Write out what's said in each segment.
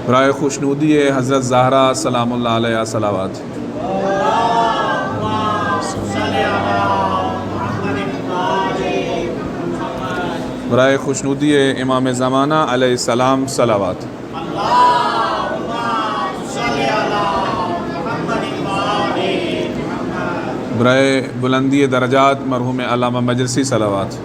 برائے خوشنودی حضرت زہرا سلام اللہ علیہ صلوات۔ برائے خوشنودی امام زمانہ علیہ السلام صلوات۔ برائے بلندی درجات مرحوم علامہ مجلسی صلوات۔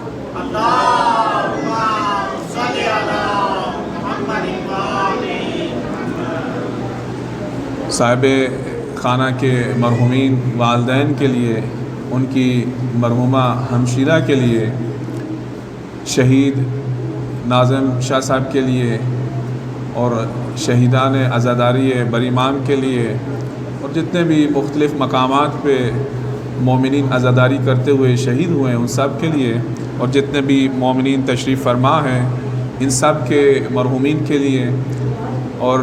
صاحب خانہ کے مرحومین والدین کے لیے، ان کی مرحومہ ہمشیرہ کے لیے، شہید ناظم شاہ صاحب کے لیے، اور شہیدان عزاداری بریمام کے لیے، اور جتنے بھی مختلف مقامات پہ مومنین عزاداری کرتے ہوئے شہید ہوئے ہیں ان سب کے لیے، اور جتنے بھی مومنین تشریف فرما ہیں ان سب کے مرحومین کے لیے، اور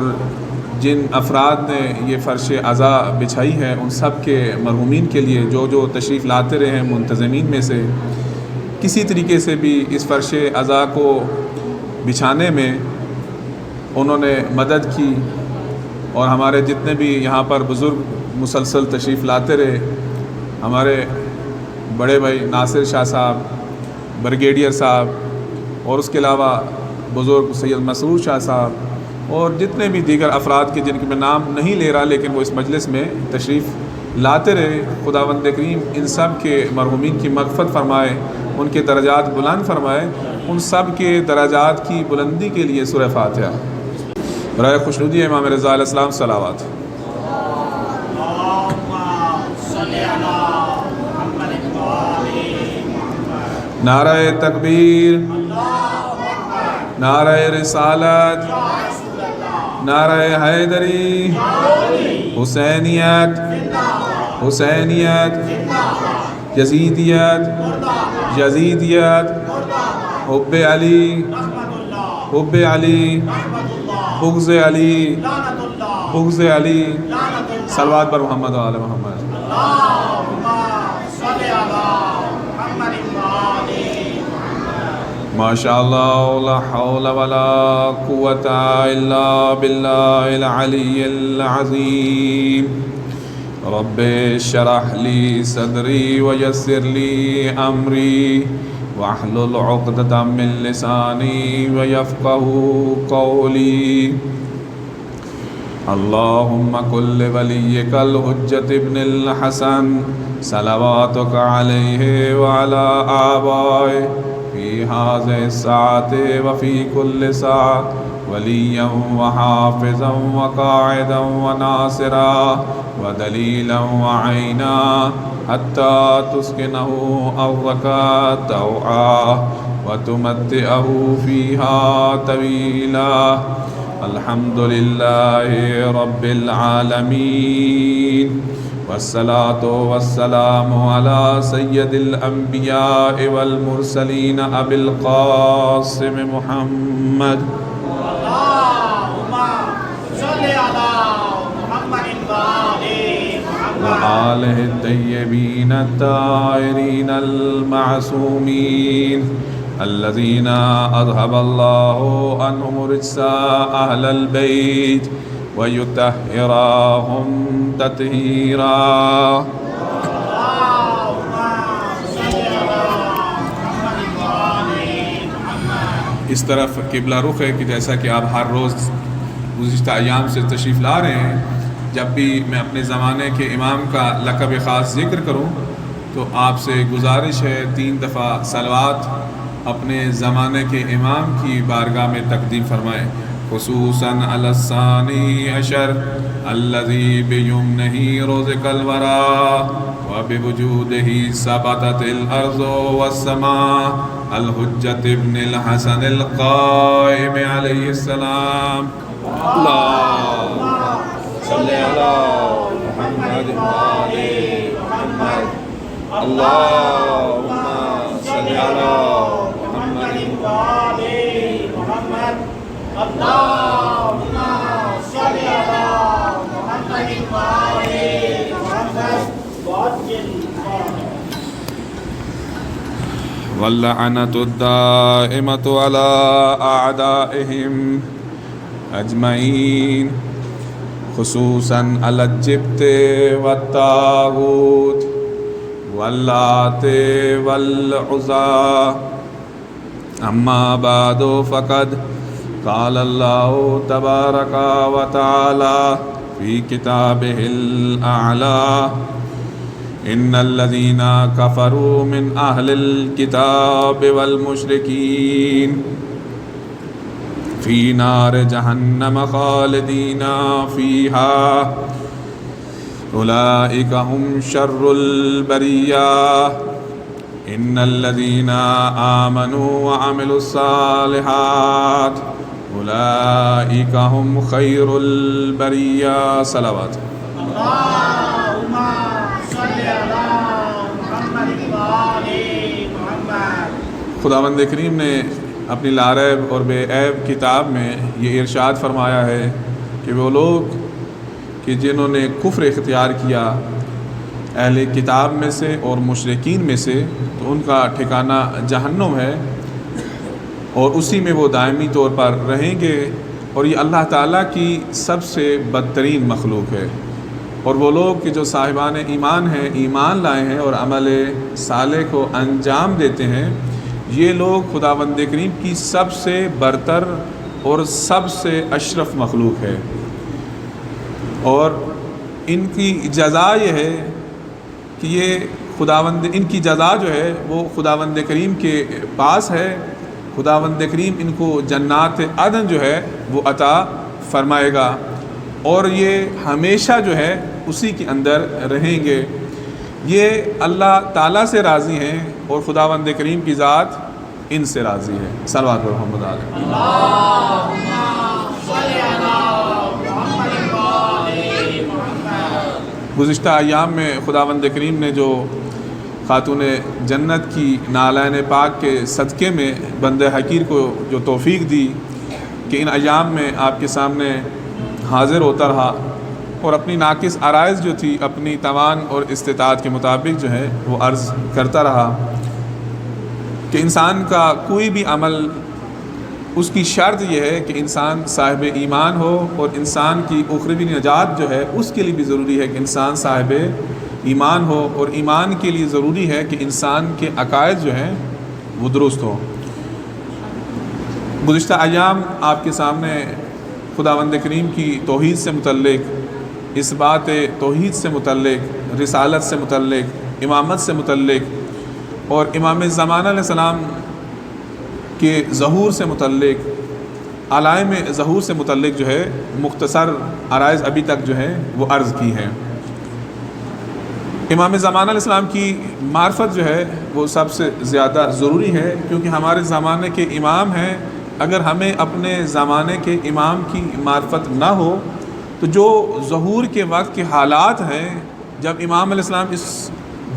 جن افراد نے یہ فرش عزا بچھائی ہے ان سب کے مرحومین کے لیے، جو تشریف لاتے رہے ہیں منتظمین میں سے، کسی طریقے سے بھی اس فرش عزا کو بچھانے میں انہوں نے مدد کی، اور ہمارے جتنے بھی یہاں پر بزرگ مسلسل تشریف لاتے رہے، ہمارے بڑے بھائی ناصر شاہ صاحب، بریگیڈیئر صاحب، اور اس کے علاوہ بزرگ سید مسرور شاہ صاحب، اور جتنے بھی دیگر افراد کے جن کے میں نام نہیں لے رہا لیکن وہ اس مجلس میں تشریف لاتے رہے، خداوند کریم ان سب کے مرحومین کی مغفرت فرمائے، ان کے درجات بلند فرمائے، ان سب کے درجات کی بلندی کے لیے سورہ فاتحہ۔ برائے خوشنودی امام رضا علیہ السلام صلوات۔ نعرہ تکبیر، نعرہ رسالت، نعرہ حیدری، حسینیت، حسینیت، یزیدیت، یزیدیت، حب علی، حب علی، بغض علی، بغض علی، صلوات بر محمد و آل محمد۔ ماشاءاللہ لا حول ولا قوة الا باللہ العلی العظیم۔ رب اشرح لی صدری ویسر لی امری واحلل عقدۃ من لسانی ویفقہوا قولی۔ اللہم کن لولیک الحجۃ ابن الحسن صلواتک علیہ وعلی آبائہ فی هذه الساعة وفي كل ساعة وليا وحافظا وقاعدا وناصرا ودليلا وعينا حتى تسكنه أرضك طوعا وتمتعه فيها طويلا۔ الحمد لله رب العالمين، والصلاة والسلام على سید الانبیاء والمرسلین ابی القاسم محمد وآلہ الطیبین الطاہرین المعصومین الذین اذهب اللہ عنہم رجس اہل البیت وَيُطَهِّرَهُمْ تَطْهِيرًا۔ اس طرف قبلہ رخ ہے کہ جیسا کہ آپ ہر روز گزشتہ ایام سے تشریف لا رہے ہیں، جب بھی میں اپنے زمانے کے امام کا لقب خاص ذکر کروں تو آپ سے گزارش ہے 3 دفعہ صلوات اپنے زمانے کے امام کی بارگاہ میں تقدیم فرمائیں، خصوصاً علی الثانی عشر الذی بیمنہ رزق الورا وبوجودہ ثبتت الارض والسماء الحجۃ ابن الحسن القائم علیہ السلام۔ اللہم صلی علی محمد وآل محمد۔ اللہم صلی علی محمد وآل محمد۔ اللہم صلی علی محمد وآل محمد۔ واللعنة الدائمة على أعدائهم أجمعين خصوصا على الجبت والطاغوت واللات والعزى. أما بعد فقد قال الله تبارك وتعالى في كتابه الأعلى: إن الذين كفروا من أهل الكتاب والمشركين في نار جهنم خالدين فيها أولئك هم شر البرية. إن الذين آمنوا وعملوا الصالحات أولئك هم خير البرية. صلوات. اللهم صل على محمد وآل محمد. خداوند کریم نے اپنی لاریب اور بے عیب کتاب میں یہ ارشاد فرمایا ہے کہ وہ لوگ کہ جنہوں نے کفر اختیار کیا اہل کتاب میں سے اور مشرکین میں سے، تو ان کا ٹھکانہ جہنم ہے اور اسی میں وہ دائمی طور پر رہیں گے، اور یہ اللہ تعالیٰ کی سب سے بدترین مخلوق ہے۔ اور وہ لوگ کہ جو صاحبان ایمان ہیں، ایمان لائے ہیں اور عمل صالح کو انجام دیتے ہیں، یہ لوگ خداوند کریم کی سب سے برتر اور سب سے اشرف مخلوق ہے، اور ان کی جزا یہ ہے کہ ان کی جزا جو ہے وہ خداوند کریم کے پاس ہے۔ خداوند کریم ان کو جنات عدن جو ہے وہ عطا فرمائے گا، اور یہ ہمیشہ جو ہے اسی کے اندر رہیں گے۔ یہ اللہ تعالیٰ سے راضی ہیں اور خداوند کریم کی ذات ان سے راضی ہے۔ صلوات محمد علیہ۔ اللهم صل على محمد وآل محمد۔ گزشتہ ایام میں خداوند کریم نے جو خاتون جنت کی نالین پاک کے صدقے میں بندہ حقیر کو جو توفیق دی کہ ان ایام میں آپ کے سامنے حاضر ہوتا رہا اور اپنی ناقص عرائض جو تھی اپنی توان اور استطاعت کے مطابق جو ہے وہ عرض کرتا رہا کہ انسان کا کوئی بھی عمل، اس کی شرط یہ ہے کہ انسان صاحب ایمان ہو، اور انسان کی اخروی نجات جو ہے اس کے لیے بھی ضروری ہے کہ انسان صاحب ایمان ہو، اور ایمان کے لیے ضروری ہے کہ انسان کے عقائد جو ہیں وہ درست ہوں۔ گزشتہ ایام آپ کے سامنے خداوند کریم کی توحید سے متعلق، اس بات توحید سے متعلق، رسالت سے متعلق، امامت سے متعلق اور امام زمانہ علیہ السلام کے ظہور سے متعلق، علائم ظہور سے متعلق جو ہے مختصر عرائض ابھی تک جو ہے وہ عرض کی ہیں۔ امام زمانہ علیہ السلام کی معرفت جو ہے وہ سب سے زیادہ ضروری ہے، کیونکہ ہمارے زمانے کے امام ہیں۔ اگر ہمیں اپنے زمانے کے امام کی معرفت نہ ہو تو جو ظہور کے وقت کے حالات ہیں، جب امام علیہ السلام اس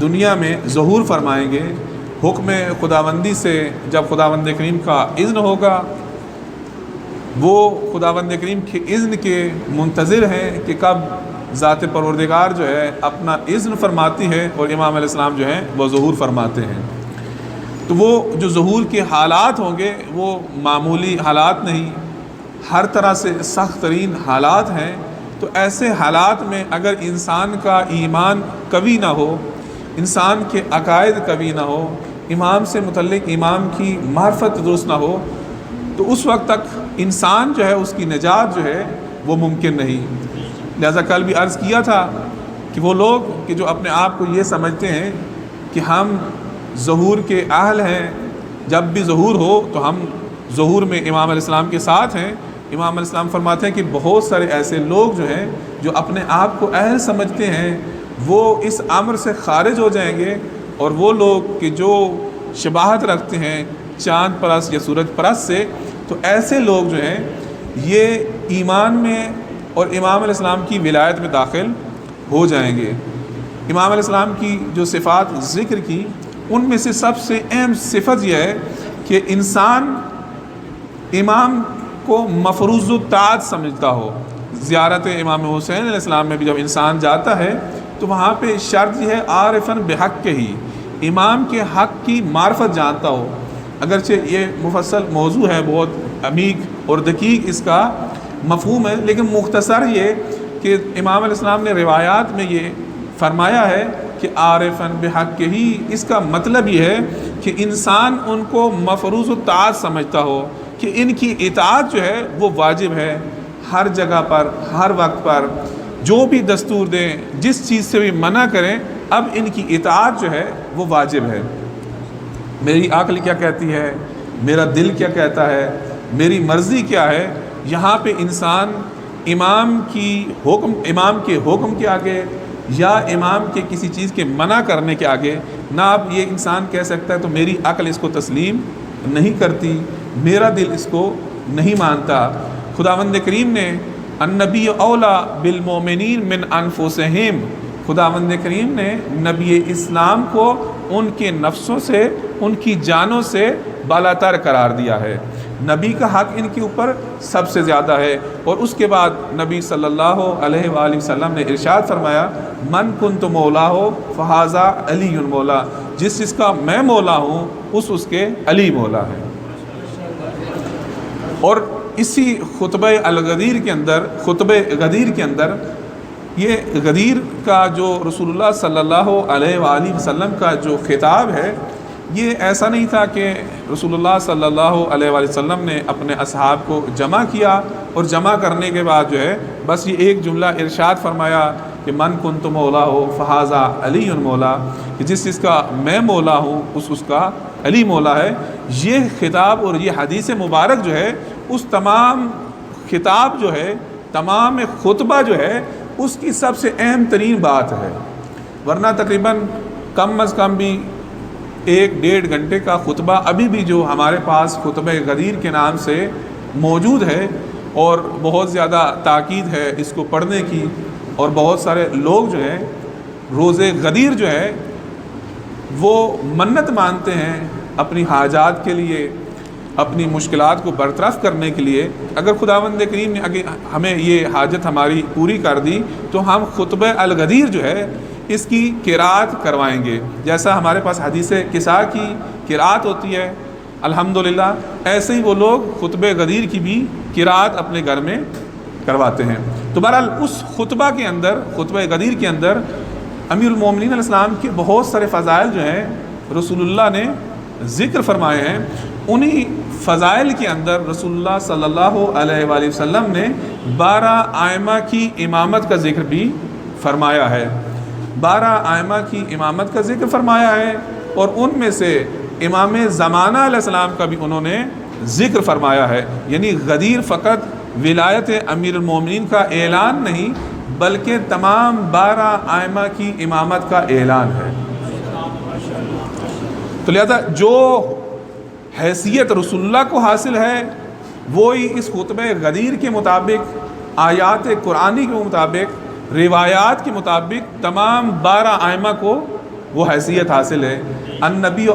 دنیا میں ظہور فرمائیں گے حکم خداوندی سے، جب خداوند کریم کا اذن ہوگا، وہ خداوند کریم کے اذن کے منتظر ہیں کہ کب ذات پروردگار جو ہے اپنا اذن فرماتی ہے اور امام علیہ السلام جو ہیں وہ ظہور فرماتے ہیں۔ تو وہ جو ظہور کے حالات ہوں گے وہ معمولی حالات نہیں، ہر طرح سے سخت ترین حالات ہیں۔ تو ایسے حالات میں اگر انسان کا ایمان قوی نہ ہو، انسان کے عقائد قوی نہ ہو، امام سے متعلق امام کی معرفت درست نہ ہو، تو اس وقت تک انسان جو ہے اس کی نجات جو ہے وہ ممکن نہیں۔ لہذا کل بھی عرض کیا تھا کہ وہ لوگ کہ جو اپنے آپ کو یہ سمجھتے ہیں کہ ہم ظہور کے اہل ہیں، جب بھی ظہور ہو تو ہم ظہور میں امام علیہ السلام کے ساتھ ہیں، امام علیہ السلام فرماتے ہیں کہ بہت سارے ایسے لوگ جو ہیں جو اپنے آپ کو اہل سمجھتے ہیں وہ اس امر سے خارج ہو جائیں گے، اور وہ لوگ کہ جو شباہت رکھتے ہیں چاند پرست یا سورج پرست سے، تو ایسے لوگ جو ہیں یہ ایمان میں اور امام علیہ السلام کی ولایت میں داخل ہو جائیں گے۔ امام علیہ السلام کی جو صفات ذکر کی ان میں سے سب سے اہم صفت یہ ہے کہ انسان امام کو مفروض الطاعت سمجھتا ہو۔ زیارت امام حسین علیہ السلام میں بھی جب انسان جاتا ہے تو وہاں پہ شرط یہ ہے عارفاً بحق کے ہی، امام کے حق کی معرفت جانتا ہو۔ اگرچہ یہ مفصل موضوع ہے، بہت عمیق اور دقیق اس کا مفہوم ہے، لیکن مختصر یہ کہ امام علیہ السلام نے روایات میں یہ فرمایا ہے کہ عارفاً بحق ہی، اس کا مطلب یہ ہے کہ انسان ان کو مفروض الطاعت سمجھتا ہو، کہ ان کی اطاعت جو ہے وہ واجب ہے، ہر جگہ پر ہر وقت پر جو بھی دستور دیں، جس چیز سے بھی منع کریں، اب ان کی اطاعت جو ہے وہ واجب ہے۔ میری عقل کیا کہتی ہے، میرا دل کیا کہتا ہے، میری مرضی کیا ہے، یہاں پہ انسان امام کے حکم کے آگے یا امام کے کسی چیز کے منع کرنے کے آگے نہ اب یہ انسان کہہ سکتا ہے تو میری عقل اس کو تسلیم نہیں کرتی، میرا دل اس کو نہیں مانتا۔ خداوند کریم نے النبی اولا بالمومنین من انفسہم، خداوند کریم نے نبی اسلام کو ان کے نفسوں سے، ان کی جانوں سے بالاتر قرار دیا ہے۔ نبی کا حق ان کے اوپر سب سے زیادہ ہے، اور اس کے بعد نبی صلی اللہ علیہ وآلہ وسلم نے ارشاد فرمایا من کنت مولا ہو فہذا علی مولا، جس کا میں مولا ہوں اس کے علی مولا ہے۔ اور اسی خطبہ الغدیر کے اندر یہ غدیر کا جو رسول اللہ صلی اللہ علیہ وآلہ وسلم کا جو خطاب ہے، یہ ایسا نہیں تھا کہ رسول اللہ صلی اللہ علیہ وآلہ وسلم نے اپنے اصحاب کو جمع کیا اور جمع کرنے کے بعد جو ہے بس یہ ایک جملہ ارشاد فرمایا کہ من کنت مولا ہو فہذا علی مولا، کہ جس کا میں مولا ہوں اس کا علی مولا ہے۔ یہ خطاب اور یہ حدیث مبارک جو ہے اس تمام خطاب جو ہے، تمام خطبہ جو ہے، اس کی سب سے اہم ترین بات ہے، ورنہ تقریباً کم از کم بھی 1-1.5 گھنٹے کا خطبہ ابھی بھی جو ہمارے پاس خطبہ غدیر کے نام سے موجود ہے، اور بہت زیادہ تاکید ہے اس کو پڑھنے کی، اور بہت سارے لوگ جو ہیں روز غدیر جو ہے وہ منت مانتے ہیں اپنی حاجات کے لیے، اپنی مشکلات کو برطرف کرنے کے لیے۔ اگر خداوند کریم نے ہمیں یہ حاجت ہماری پوری کر دی تو ہم خطبہ الغدیر جو ہے اس کی قرات کروائیں گے، جیسا ہمارے پاس حدیث کساء کی قرات ہوتی ہے الحمدللہ، ایسے ہی وہ لوگ خطبہ غدیر کی بھی قرات اپنے گھر میں کرواتے ہیں۔ تو بہرحال اس خطبہ کے اندر، خطبہ غدیر کے اندر امیر المومنین علیہ السلام کے بہت سارے فضائل جو ہیں رسول اللہ نے ذکر فرمائے ہیں۔ انہی فضائل کے اندر رسول اللہ صلی اللہ علیہ وآلہ وسلم نے 12 ائمہ کی امامت کا ذکر بھی فرمایا ہے، 12 ائمہ کی امامت کا ذکر فرمایا ہے، اور ان میں سے امام زمانہ علیہ السلام کا بھی انہوں نے ذکر فرمایا ہے۔ یعنی غدیر فقط ولایت امیر المومنین کا اعلان نہیں بلکہ تمام 12 ائمہ کی امامت کا اعلان ہے۔ تو لہذا جو حیثیت رسول اللہ کو حاصل ہے وہی اس خطبہ غدیر کے مطابق، آیات قرآنی کے مطابق، روایات کے مطابق تمام 12 ائمہ کو وہ حیثیت حاصل ہے۔ النبی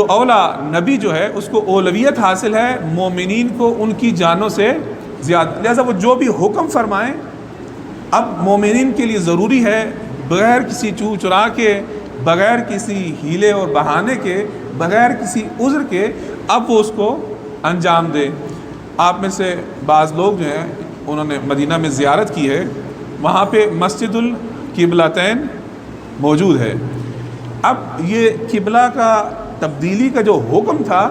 اولا، نبی جو ہے اس کو اولویت حاصل ہے مومنین کو ان کی جانوں سے زیادہ، لہذا وہ جو بھی حکم فرمائیں اب مومنین کے لیے ضروری ہے بغیر کسی چو چرا کے، بغیر کسی ہیلے اور بہانے کے، بغیر کسی عذر کے اب وہ اس کو انجام دے۔ آپ میں سے بعض لوگ جو ہیں انہوں نے مدینہ میں زیارت کی ہے، وہاں پہ مسجد القبلتین موجود ہے۔ اب یہ قبلہ کا تبدیلی کا جو حکم تھا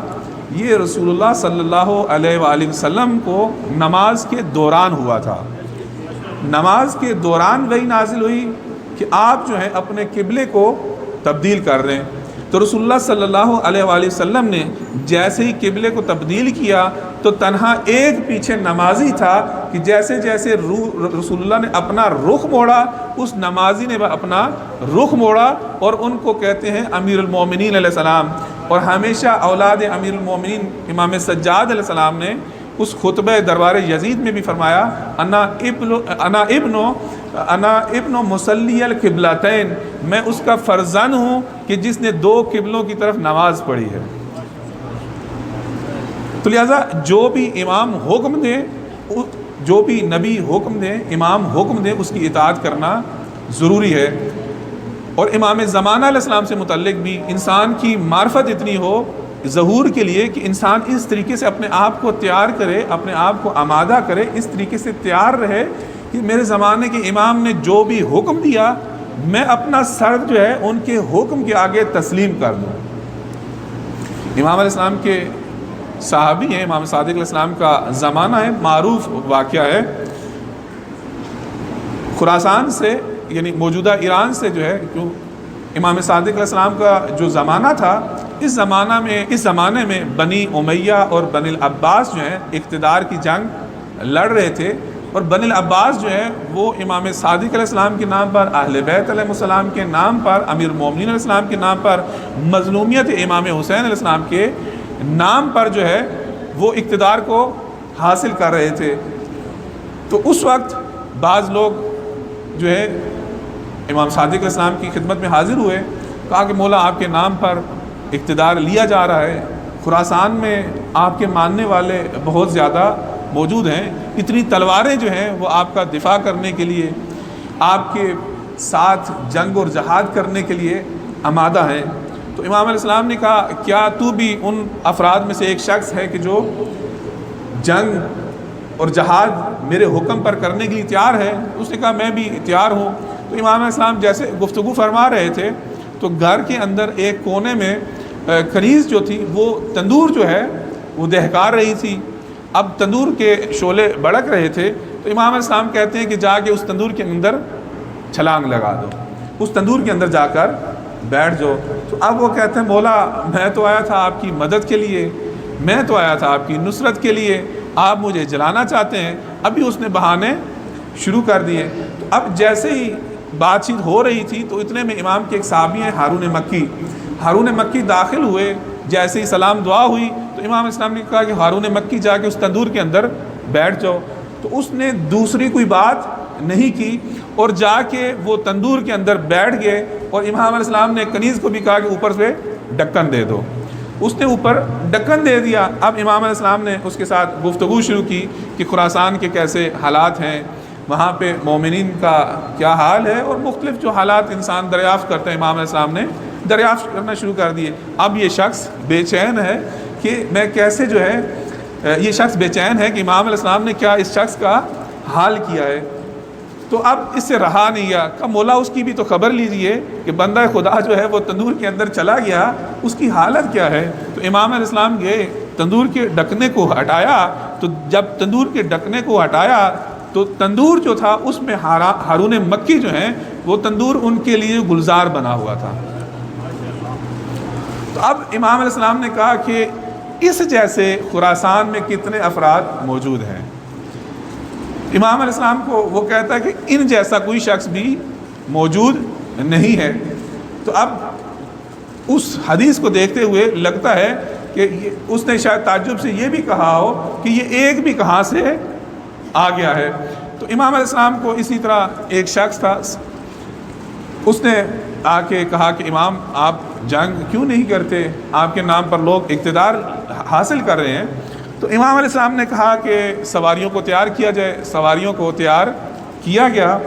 یہ رسول اللہ صلی اللہ علیہ وآلہ وسلم کو نماز کے دوران ہوا تھا۔ نماز کے دوران وہی نازل ہوئی کہ آپ جو ہیں اپنے قبلے کو تبدیل کر رہے ہیں، تو رسول اللہ صلی اللہ علیہ وآلہ وسلم نے جیسے ہی قبلے کو تبدیل کیا تو تنہا ایک پیچھے نمازی تھا کہ جیسے جیسے رسول اللہ نے اپنا رخ موڑا اس نمازی نے اپنا رخ موڑا، اور ان کو کہتے ہیں امیر المومنین علیہ السلام۔ اور ہمیشہ اولاد امیر المومنین امام سجاد علیہ السلام نے اس خطبہ دربار یزید میں بھی فرمایا انا ابن مصلی القبلتین، میں اس کا فرزند ہوں کہ جس نے 2 قبلوں کی طرف نماز پڑھی ہے۔ تو لہذا جو بھی امام حکم دے، جو بھی نبی حکم دے، امام حکم دے، اس کی اطاعت کرنا ضروری ہے۔ اور امام زمانہ علیہ السلام سے متعلق بھی انسان کی معرفت اتنی ہو ظہور کے لیے کہ انسان اس طریقے سے اپنے آپ کو تیار کرے، اپنے آپ کو آمادہ کرے، اس طریقے سے تیار رہے کہ میرے زمانے کے امام نے جو بھی حکم دیا میں اپنا سر جو ہے ان کے حکم کے آگے تسلیم کر دوں۔ امام علیہ السلام کے صحابی ہیں، امام صادق علیہ السلام کا زمانہ ہے، معروف واقعہ ہے، خراسان سے یعنی موجودہ ایران سے جو ہے، کیوں امام صادق علیہ السلام کا جو زمانہ تھا اس زمانے میں بنی امیہ اور بنی العباس جو ہیں اقتدار کی جنگ لڑ رہے تھے، اور بنی العباس جو ہے وہ امام صادق علیہ السلام کے نام پر، اہل بیت علیہ السلام کے نام پر، امیر المومنین علیہ السلام کے نام پر، مظلومیت امام حسین علیہ السلام کے نام پر جو ہے وہ اقتدار کو حاصل کر رہے تھے۔ تو اس وقت بعض لوگ جو ہے امام صادق علیہ السلام کی خدمت میں حاضر ہوئے، کہا کہ مولا آپ کے نام پر اقتدار لیا جا رہا ہے، خراسان میں آپ کے ماننے والے بہت زیادہ موجود ہیں، اتنی تلواریں جو ہیں وہ آپ کا دفاع کرنے کے لیے، آپ کے ساتھ جنگ اور جہاد کرنے کے لیے آمادہ ہیں۔ تو امام علیہ السلام نے کہا کیا تو بھی ان افراد میں سے ایک شخص ہے کہ جو جنگ اور جہاد میرے حکم پر کرنے کے لیے تیار ہے؟ اس نے کہا میں بھی تیار ہوں۔ تو امام علیہ السلام جیسے گفتگو فرما رہے تھے تو گھر کے اندر ایک کونے میں کنیز جو تھی وہ تندور جو ہے وہ دہکار رہی تھی۔ اب تندور کے شعلے بھڑک رہے تھے، تو امام علیہ السلام کہتے ہیں کہ جا کے اس تندور کے اندر چھلانگ لگا دو، اس تندور کے اندر جا کر بیٹھ جاؤ۔ تو اب وہ کہتے ہیں مولا میں تو آیا تھا آپ کی مدد کے لیے، میں تو آیا تھا آپ کی نصرت کے لیے، آپ مجھے جلانا چاہتے ہیں۔ ابھی اس نے بہانے شروع کر دیے۔ تو اب جیسے ہی بات چیت ہو رہی تھی تو اتنے میں امام کے ایک صحابی ہیں ہارون مکی داخل ہوئے، جیسے ہی سلام دعا ہوئی تو امام علیہ السلام نے کہا کہ ہارون مکی جا کے اس تندور کے اندر بیٹھ جاؤ۔ تو اس نے دوسری کوئی بات نہیں کی اور جا کے وہ تندور کے اندر بیٹھ گئے، اور امام علیہ السلام نے کنیز کو بھی کہا کہ اوپر سے ڈھکن دے دو، اس نے اوپر ڈھکن دے دیا۔ اب امام علیہ السلام نے اس کے ساتھ گفتگو شروع کی کہ خراسان کے کیسے حالات ہیں، وہاں پہ مومنین کا کیا حال ہے، اور مختلف جو حالات انسان دریافت کرتے ہیں امام علیہ السلام نے دریافت کرنا شروع کر دیے۔ اب یہ شخص بے چین ہے کہ میں کیسے جو ہے، یہ شخص بے چین ہے کہ امام علیہ السلام نے کیا اس شخص کا حال کیا ہے۔ تو اب اس سے رہا نہیں گیا، کہ مولا اس کی بھی تو خبر لیجئے کہ بندہ خدا جو ہے وہ تندور کے اندر چلا گیا، اس کی حالت کیا ہے۔ تو امام علیہ السلام گئے، تندور کے ڈھکنے کو ہٹایا، تو جب تندور کے ڈھکنے کو ہٹایا تو تندور جو تھا اس میں ہارون مکی جو ہیں وہ تندور ان کے لیے گلزار بنا ہوا تھا۔ تو اب امام علیہ السلام نے کہا کہ اس جیسے خراسان میں کتنے افراد موجود ہیں۔ امام علیہ السلام کو وہ کہتا ہے کہ ان جیسا کوئی شخص بھی موجود نہیں ہے۔ تو اب اس حدیث کو دیکھتے ہوئے لگتا ہے کہ اس نے شاید تعجب سے یہ بھی کہا ہو کہ یہ ایک بھی کہاں سے آ گیا ہے۔ تو امام علیہ السلام کو اسی طرح ایک شخص تھا، اس نے آ کے کہا کہ امام آپ جنگ کیوں نہیں کرتے، آپ کے نام پر لوگ اقتدار حاصل کر رہے ہیں۔ تو امام علیہ السلام نے کہا کہ سواریوں کو تیار کیا جائے، سواریوں کو تیار کیا گیا،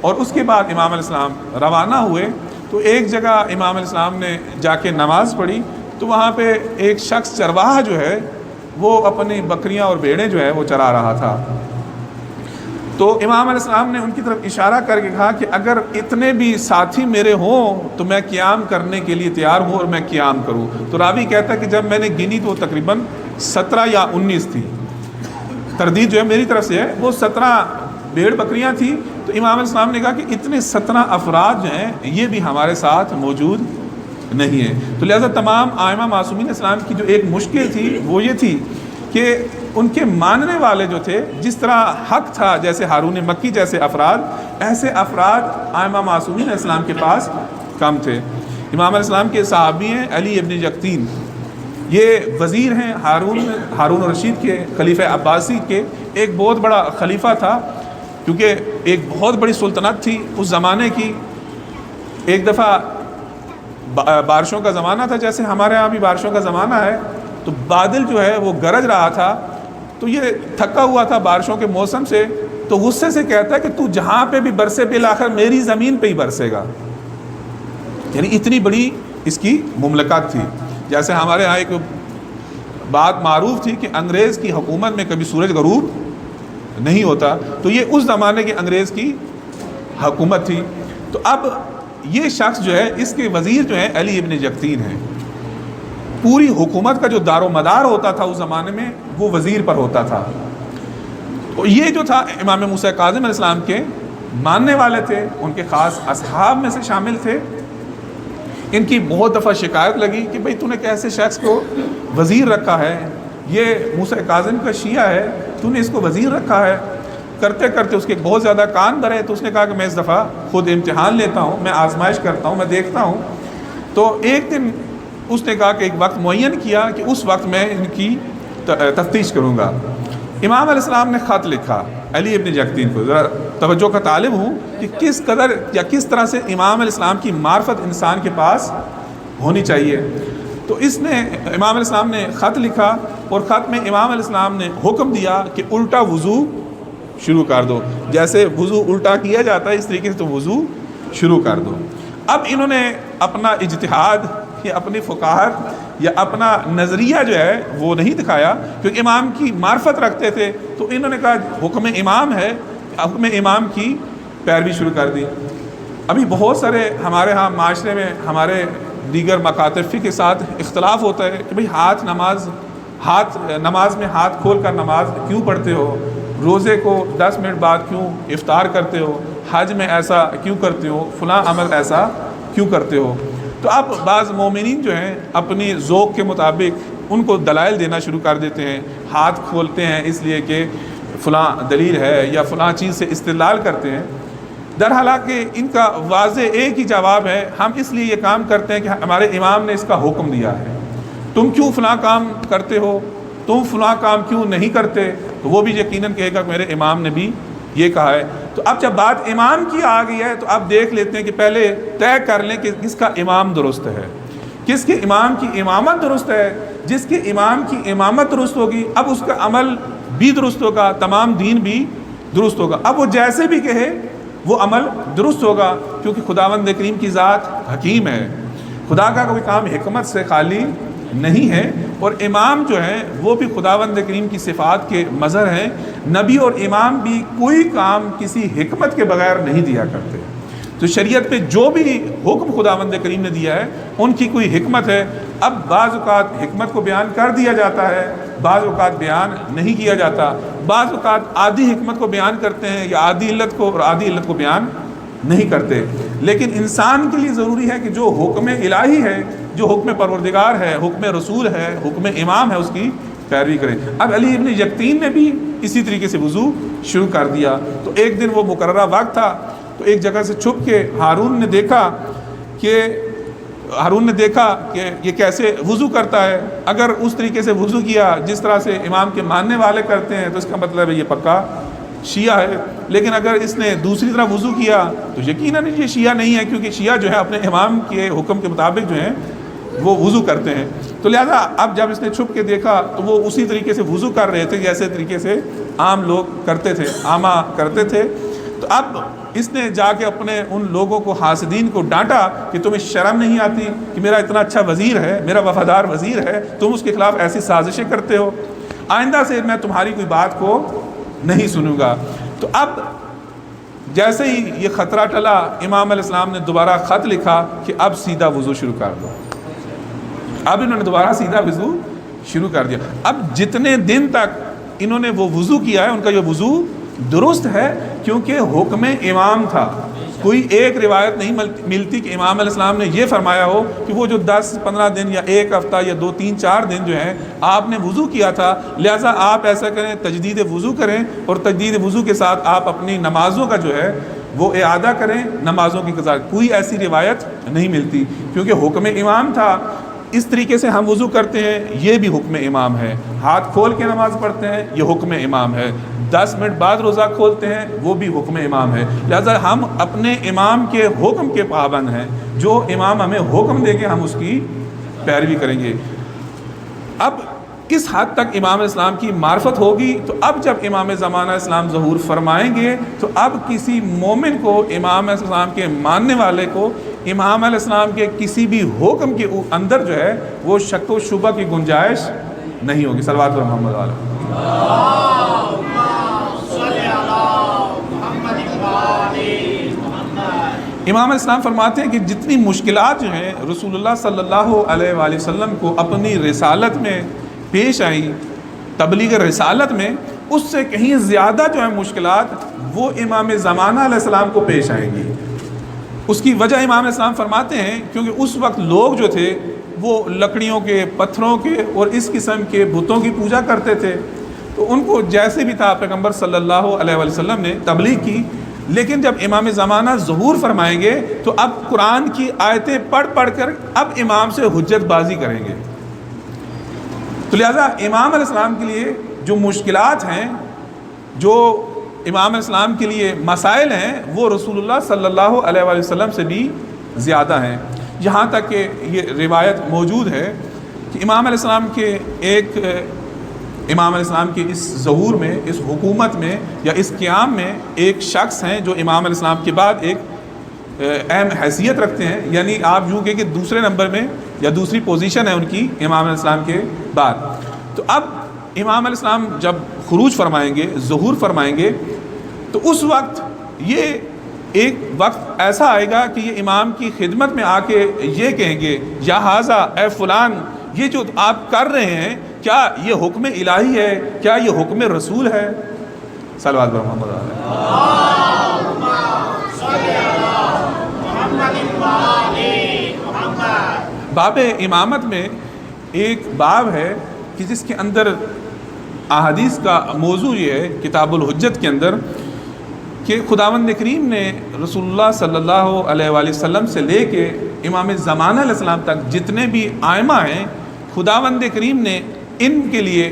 اور اس کے بعد امام علیہ السلام روانہ ہوئے۔ تو ایک جگہ امام علیہ السلام نے جا کے نماز پڑھی، تو وہاں پہ ایک شخص چرواہا جو ہے وہ اپنی بکریاں اور بھیڑیں جو ہے وہ چرا رہا تھا۔ تو امام علیہ السلام نے ان کی طرف اشارہ کر کے کہا کہ اگر اتنے بھی ساتھی میرے ہوں تو میں قیام کرنے کے لیے تیار ہوں اور میں قیام کروں۔ تو راوی کہتا ہے کہ جب میں نے گنی تو تقریباً 17 یا 19 تھی، تردید جو ہے میری طرف سے ہے، وہ 17 بھیڑ بکریاں تھیں۔ تو امام علیہ السلام نے کہا کہ اتنے 17 افراد جو ہیں یہ بھی ہمارے ساتھ موجود نہیں ہیں۔ تو لہٰذا تمام ائمہ معصومین اسلام کی جو ایک مشکل تھی وہ یہ تھی کہ ان کے ماننے والے جو تھے، جس طرح حق تھا جیسے ہارون مکی جیسے افراد، ایسے افراد ائمہ معصومین اسلام کے پاس کم تھے۔ امام علیہ السلام کے صحابی ہیں علی ابن یقطین، یہ وزیر ہیں ہارون الرشید کے، خلیفہ عباسی کے ایک بہت بڑا خلیفہ تھا، کیونکہ ایک بہت بڑی سلطنت تھی اس زمانے کی۔ ایک دفعہ بارشوں کا زمانہ تھا، جیسے ہمارے ہاں بھی بارشوں کا زمانہ ہے، تو بادل جو ہے وہ گرج رہا تھا، تو یہ تھکا ہوا تھا بارشوں کے موسم سے، تو غصے سے کہتا ہے کہ تو جہاں پہ بھی برسے بالآخر میری زمین پہ ہی برسے گا۔ یعنی اتنی بڑی اس کی مملکت تھی۔ جیسے ہمارے ہاں ایک بات معروف تھی کہ انگریز کی حکومت میں کبھی سورج غروب نہیں ہوتا، تو یہ اس زمانے کے انگریز کی حکومت تھی۔ تو اب یہ شخص جو ہے، اس کے وزیر جو ہیں علی ابن جقتین ہیں۔ پوری حکومت کا جو دار و مدار ہوتا تھا اس زمانے میں وہ وزیر پر ہوتا تھا۔ تو یہ جو تھا امام موسیٰ کاظم علیہ السلام کے ماننے والے تھے، ان کے خاص اصحاب میں سے شامل تھے۔ ان کی بہت دفعہ شکایت لگی کہ بھئی تو نے کیسے شخص کو وزیر رکھا ہے، یہ موسیٰ کاظم کا شیعہ ہے، تو نے اس کو وزیر رکھا ہے۔ کرتے کرتے اس کے بہت زیادہ کان بھرے، تو اس نے کہا کہ میں اس دفعہ خود امتحان لیتا ہوں، میں آزمائش کرتا ہوں، میں دیکھتا ہوں۔ تو ایک دن اس نے کہا کہ ایک وقت معین کیا کہ اس وقت میں ان کی تفتیش کروں گا۔ امام علیہ السلام نے خط لکھا علی ابن جقتین کو۔ ذرا توجہ کا طالب ہوں کہ کس قدر یا کس طرح سے امام علیہ السلام کی معرفت انسان کے پاس ہونی چاہیے۔ تو اس نے امام علیہ السلام نے خط لکھا، اور خط میں امام علیہ السلام نے حکم دیا کہ الٹا وضو شروع کر دو، جیسے وضو الٹا کیا جاتا ہے اس طریقے سے تو وضو شروع کر دو۔ اب انہوں نے اپنا اجتہاد یا اپنی فقاہت یا اپنا نظریہ جو ہے وہ نہیں دکھایا، کیونکہ امام کی معرفت رکھتے تھے، تو انہوں نے کہا حکم امام ہے، حکم امام کی پیروی شروع کر دی۔ ابھی بہت سارے ہمارے ہاں معاشرے میں ہمارے دیگر مکاتب کے ساتھ اختلاف ہوتا ہے کہ بھئی نماز میں ہاتھ کھول کر نماز کیوں پڑھتے ہو، روزے کو 10 منٹ بعد کیوں افطار کرتے ہو، حج میں ایسا کیوں کرتے ہو، فلاں عمل ایسا کیوں کرتے ہو۔ تو اب بعض مومنین جو ہیں اپنی ذوق کے مطابق ان کو دلائل دینا شروع کر دیتے ہیں، ہاتھ کھولتے ہیں اس لیے کہ فلاں دلیل ہے یا فلاں چیز سے استدلال کرتے ہیں۔ در حالانکہ ان کا واضح ایک ہی جواب ہے، ہم اس لیے یہ کام کرتے ہیں کہ ہمارے امام نے اس کا حکم دیا ہے، تم کیوں فلاں کام کرتے ہو، تم فلاں کام کیوں نہیں کرتے، تو وہ بھی یقیناً کہے گا کہ میرے امام نے بھی یہ کہا ہے۔ تو اب جب بات امام کی آ گئی ہے تو اب دیکھ لیتے ہیں کہ پہلے طے کر لیں کہ کس کا امام درست ہے، کس کے امام کی امامت درست ہے۔ جس کے امام کی امامت درست ہوگی اب اس کا عمل بھی درست ہوگا، تمام دین بھی درست ہوگا۔ اب وہ جیسے بھی کہے وہ عمل درست ہوگا، کیونکہ خداوند کریم کی ذات حکیم ہے، خدا کا کوئی کام حکمت سے خالی نہیں ہے، اور امام جو ہیں وہ بھی خداوند کریم کی صفات کے مظہر ہیں۔ نبی اور امام بھی کوئی کام کسی حکمت کے بغیر نہیں دیا کرتے۔ تو شریعت پہ جو بھی حکم خداوند کریم نے دیا ہے ان کی کوئی حکمت ہے۔ اب بعض اوقات حکمت کو بیان کر دیا جاتا ہے، بعض اوقات بیان نہیں کیا جاتا، بعض اوقات آدھی حکمت کو بیان کرتے ہیں یا آدھی علت کو، اور آدھی علت کو بیان نہیں کرتے۔ لیکن انسان کے لیے ضروری ہے کہ جو حکم الہی ہے، جو حکم پروردگار ہے، حکم رسول ہے، حکم امام ہے، اس کی پیروی کریں۔ اب علی ابن یقتین نے بھی اسی طریقے سے وضو شروع کر دیا۔ تو ایک دن وہ مقررہ وقت تھا، تو ایک جگہ سے چھپ کے ہارون نے دیکھا کہ یہ کیسے وضو کرتا ہے۔ اگر اس طریقے سے وضو کیا جس طرح سے امام کے ماننے والے کرتے ہیں تو اس کا مطلب ہے یہ پکا شیعہ ہے، لیکن اگر اس نے دوسری طرح وضو کیا تو یقیناً یہ شیعہ نہیں ہے، کیونکہ شیعہ جو ہے اپنے امام کے حکم کے مطابق جو ہیں وہ وضو کرتے ہیں۔ تو لہذا اب جب اس نے چھپ کے دیکھا تو وہ اسی طریقے سے وضو کر رہے تھے جیسے طریقے سے عام لوگ کرتے تھے، عامہ کرتے تھے۔ تو اب اس نے جا کے اپنے ان لوگوں کو، حاسدین کو ڈانٹا کہ تمہیں شرم نہیں آتی کہ میرا اتنا اچھا وزیر ہے، میرا وفادار وزیر ہے، تم اس کے خلاف ایسی سازشیں کرتے ہو، آئندہ سے میں تمہاری کوئی بات کو نہیں سنوں گا۔ تو اب جیسے ہی یہ خطرہ ٹلا، امام علیہ السلام نے دوبارہ خط لکھا کہ اب سیدھا وضو شروع کر دو۔ اب انہوں نے دوبارہ سیدھا وضو شروع کر دیا۔ اب جتنے دن تک انہوں نے وہ وضو کیا ہے ان کا یہ وضو درست ہے، کیونکہ حکم امام تھا۔ کوئی ایک روایت نہیں ملتی کہ امام علیہ السلام نے یہ فرمایا ہو کہ وہ جو 10-15 دن یا ایک ہفتہ یا 2-3-4 دن جو ہیں آپ نے وضو کیا تھا، لہٰذا آپ ایسا کریں، تجدید وضو کریں، اور تجدید وضو کے ساتھ آپ اپنی نمازوں کا جو ہے وہ اعادہ کریں، نمازوں کی قضا۔ کوئی ایسی روایت نہیں ملتی، کیونکہ حکم امام تھا۔ اس طریقے سے ہم وضو کرتے ہیں یہ بھی حکم امام ہے، ہاتھ کھول کے نماز پڑھتے ہیں یہ حکم امام ہے، 10 منٹ بعد روزہ کھولتے ہیں وہ بھی حکم امام ہے۔ لہذا ہم اپنے امام کے حکم کے پابند ہیں، جو امام ہمیں حکم دے گے ہم اس کی پیروی کریں گے۔ اب کس حد تک امام علیہ السلام کی معرفت ہوگی؟ تو اب جب امام زمانہ اسلام ظہور فرمائیں گے تو اب کسی مومن کو، امام علیہ السلام کے ماننے والے کو، امام علیہ السلام کے کسی بھی حکم کے اندر جو ہے وہ شک و شبہ کی گنجائش نہیں ہوگی۔ صلوات پر محمد علیہ۔ امام علیہ السلام فرماتے ہیں کہ جتنی مشکلات جو ہیں رسول اللہ صلی اللہ علیہ وآلہ وسلم کو اپنی رسالت میں پیش آئی، تبلیغ رسالت میں، اس سے کہیں زیادہ جو ہے مشکلات وہ امام زمانہ علیہ السلام کو پیش آئیں گی۔ اس کی وجہ امام علیہ السلام فرماتے ہیں کیونکہ اس وقت لوگ جو تھے وہ لکڑیوں کے، پتھروں کے اور اس قسم کے بتوں کی پوجا کرتے تھے، تو ان کو جیسے بھی تھا پیغمبر صلی اللہ علیہ وآلہ وسلم نے تبلیغ کی، لیکن جب امام زمانہ ظہور فرمائیں گے تو اب قرآن کی آیتیں پڑھ پڑھ کر اب امام سے حجت بازی کریں گے۔ تو لہٰذا امام علیہ السلام کے لیے جو مشکلات ہیں، جو امام علیہ السلام کے لیے مسائل ہیں، وہ رسول اللہ صلی اللہ علیہ وآلہ وسلم سے بھی زیادہ ہیں۔ یہاں تک کہ یہ روایت موجود ہے کہ امام علیہ السلام کے امام علیہ السلام کی اس ظہور میں، اس حکومت میں یا اس قیام میں ایک شخص ہیں جو امام علیہ السلام کے بعد ایک اہم حیثیت رکھتے ہیں، یعنی آپ یوں کہ دوسرے نمبر میں یا دوسری پوزیشن ہے ان کی امام علیہ السلام کے بعد۔ تو اب امام علیہ السلام جب خروج فرمائیں گے، ظہور فرمائیں گے، تو اس وقت یہ ایک وقت ایسا آئے گا کہ یہ امام کی خدمت میں آ کے یہ کہیں گے، یا حاذا، اے فلان، یہ جو آپ کر رہے ہیں کیا یہ حکم الہی ہے؟ کیا یہ حکم رسول ہے؟ صلوات پر محمد باب امامت میں ایک باب ہے کہ جس کے اندر احادیث کا موضوع یہ ہے کتاب الحجت کے اندر کہ خداوند کریم نے رسول اللہ صلی اللہ علیہ وآلہ وسلم سے لے کے امام زمانہ علیہ السلام تک جتنے بھی ائمہ ہیں، خداوند کریم نے ان کے لیے،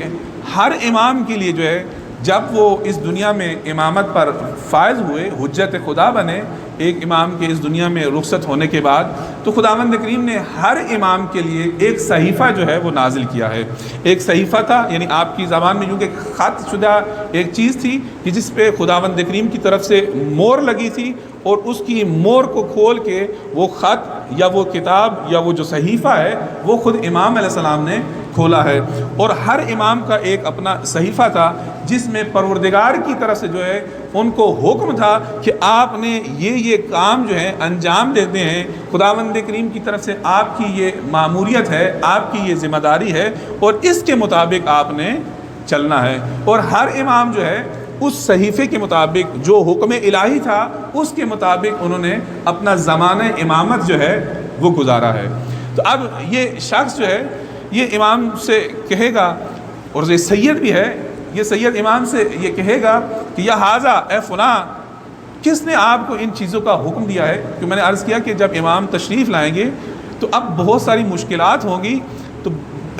ہر امام کے لیے جو ہے، جب وہ اس دنیا میں امامت پر فائز ہوئے، حجت خدا بنے، ایک امام کے اس دنیا میں رخصت ہونے کے بعد، تو خداوند کریم نے ہر امام کے لیے ایک صحیفہ جو ہے وہ نازل کیا ہے۔ ایک صحیفہ تھا، یعنی آپ کی زبان میں یوں کہ خط شدہ ایک چیز تھی کہ جس پہ خداوند کریم کی طرف سے مور لگی تھی، اور اس کی مور کو کھول کے وہ خط یا وہ کتاب یا وہ جو صحیفہ ہے وہ خود امام علیہ السلام نے کھولا ہے۔ اور ہر امام کا ایک اپنا صحیفہ تھا جس میں پروردگار کی طرف سے جو ہے ان کو حکم تھا کہ آپ نے یہ کام جو ہے انجام دیتے ہیں، خداوند کریم کی طرف سے آپ کی یہ ماموریت ہے، آپ کی یہ ذمہ داری ہے، اور اس کے مطابق آپ نے چلنا ہے۔ اور ہر امام جو ہے اس صحیفے کے مطابق جو حکم الہی تھا اس کے مطابق انہوں نے اپنا زمانہ امامت جو ہے وہ گزارا ہے۔ تو اب یہ شخص جو ہے یہ امام سے کہے گا، اور یہ سید بھی ہے، یہ سید امام سے یہ کہے گا کہ یا حاذا، اے فلاں، کس نے آپ کو ان چیزوں کا حکم دیا ہے؟ کہ میں نے عرض کیا کہ جب امام تشریف لائیں گے تو اب بہت ساری مشکلات ہوں گی، تو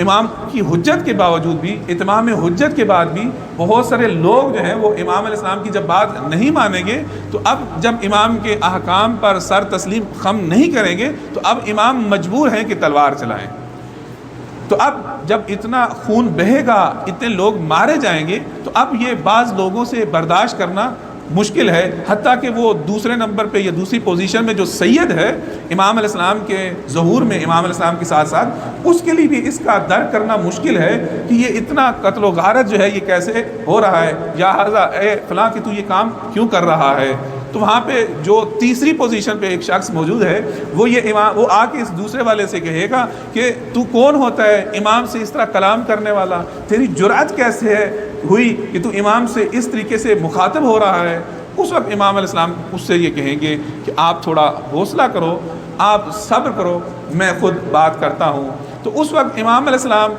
امام کی حجت کے باوجود بھی، اتمام حجت کے بعد بھی بہت سارے لوگ جو ہیں وہ امام علیہ السلام کی جب بات نہیں مانیں گے، تو اب جب امام کے احکام پر سر تسلیم خم نہیں کریں گے تو اب امام مجبور ہیں کہ تلوار چلائیں۔ تو اب جب اتنا خون بہے گا، اتنے لوگ مارے جائیں گے، تو اب یہ بعض لوگوں سے برداشت کرنا مشکل ہے، حتیٰ کہ وہ دوسرے نمبر پہ یا دوسری پوزیشن میں جو سید ہے امام علیہ السلام کے ظہور میں، امام علیہ السلام کے ساتھ ساتھ، اس کے لیے بھی اس کا درک کرنا مشکل ہے کہ یہ اتنا قتل و غارت جو ہے یہ کیسے ہو رہا ہے، یا حاذا، اے فلاں کہ تو یہ کام کیوں کر رہا ہے۔ تو وہاں پہ جو تیسری پوزیشن پہ ایک شخص موجود ہے وہ وہ آ کے اس دوسرے والے سے کہے گا کہ تو کون ہوتا ہے امام سے اس طرح کلام کرنے والا؟ تیری جرأت کیسے ہوئی کہ تو امام سے اس طریقے سے مخاطب ہو رہا ہے؟ اس وقت امام علیہ السلام اس سے یہ کہیں گے کہ آپ تھوڑا حوصلہ کرو، آپ صبر کرو، میں خود بات کرتا ہوں۔ تو اس وقت امام علیہ السلام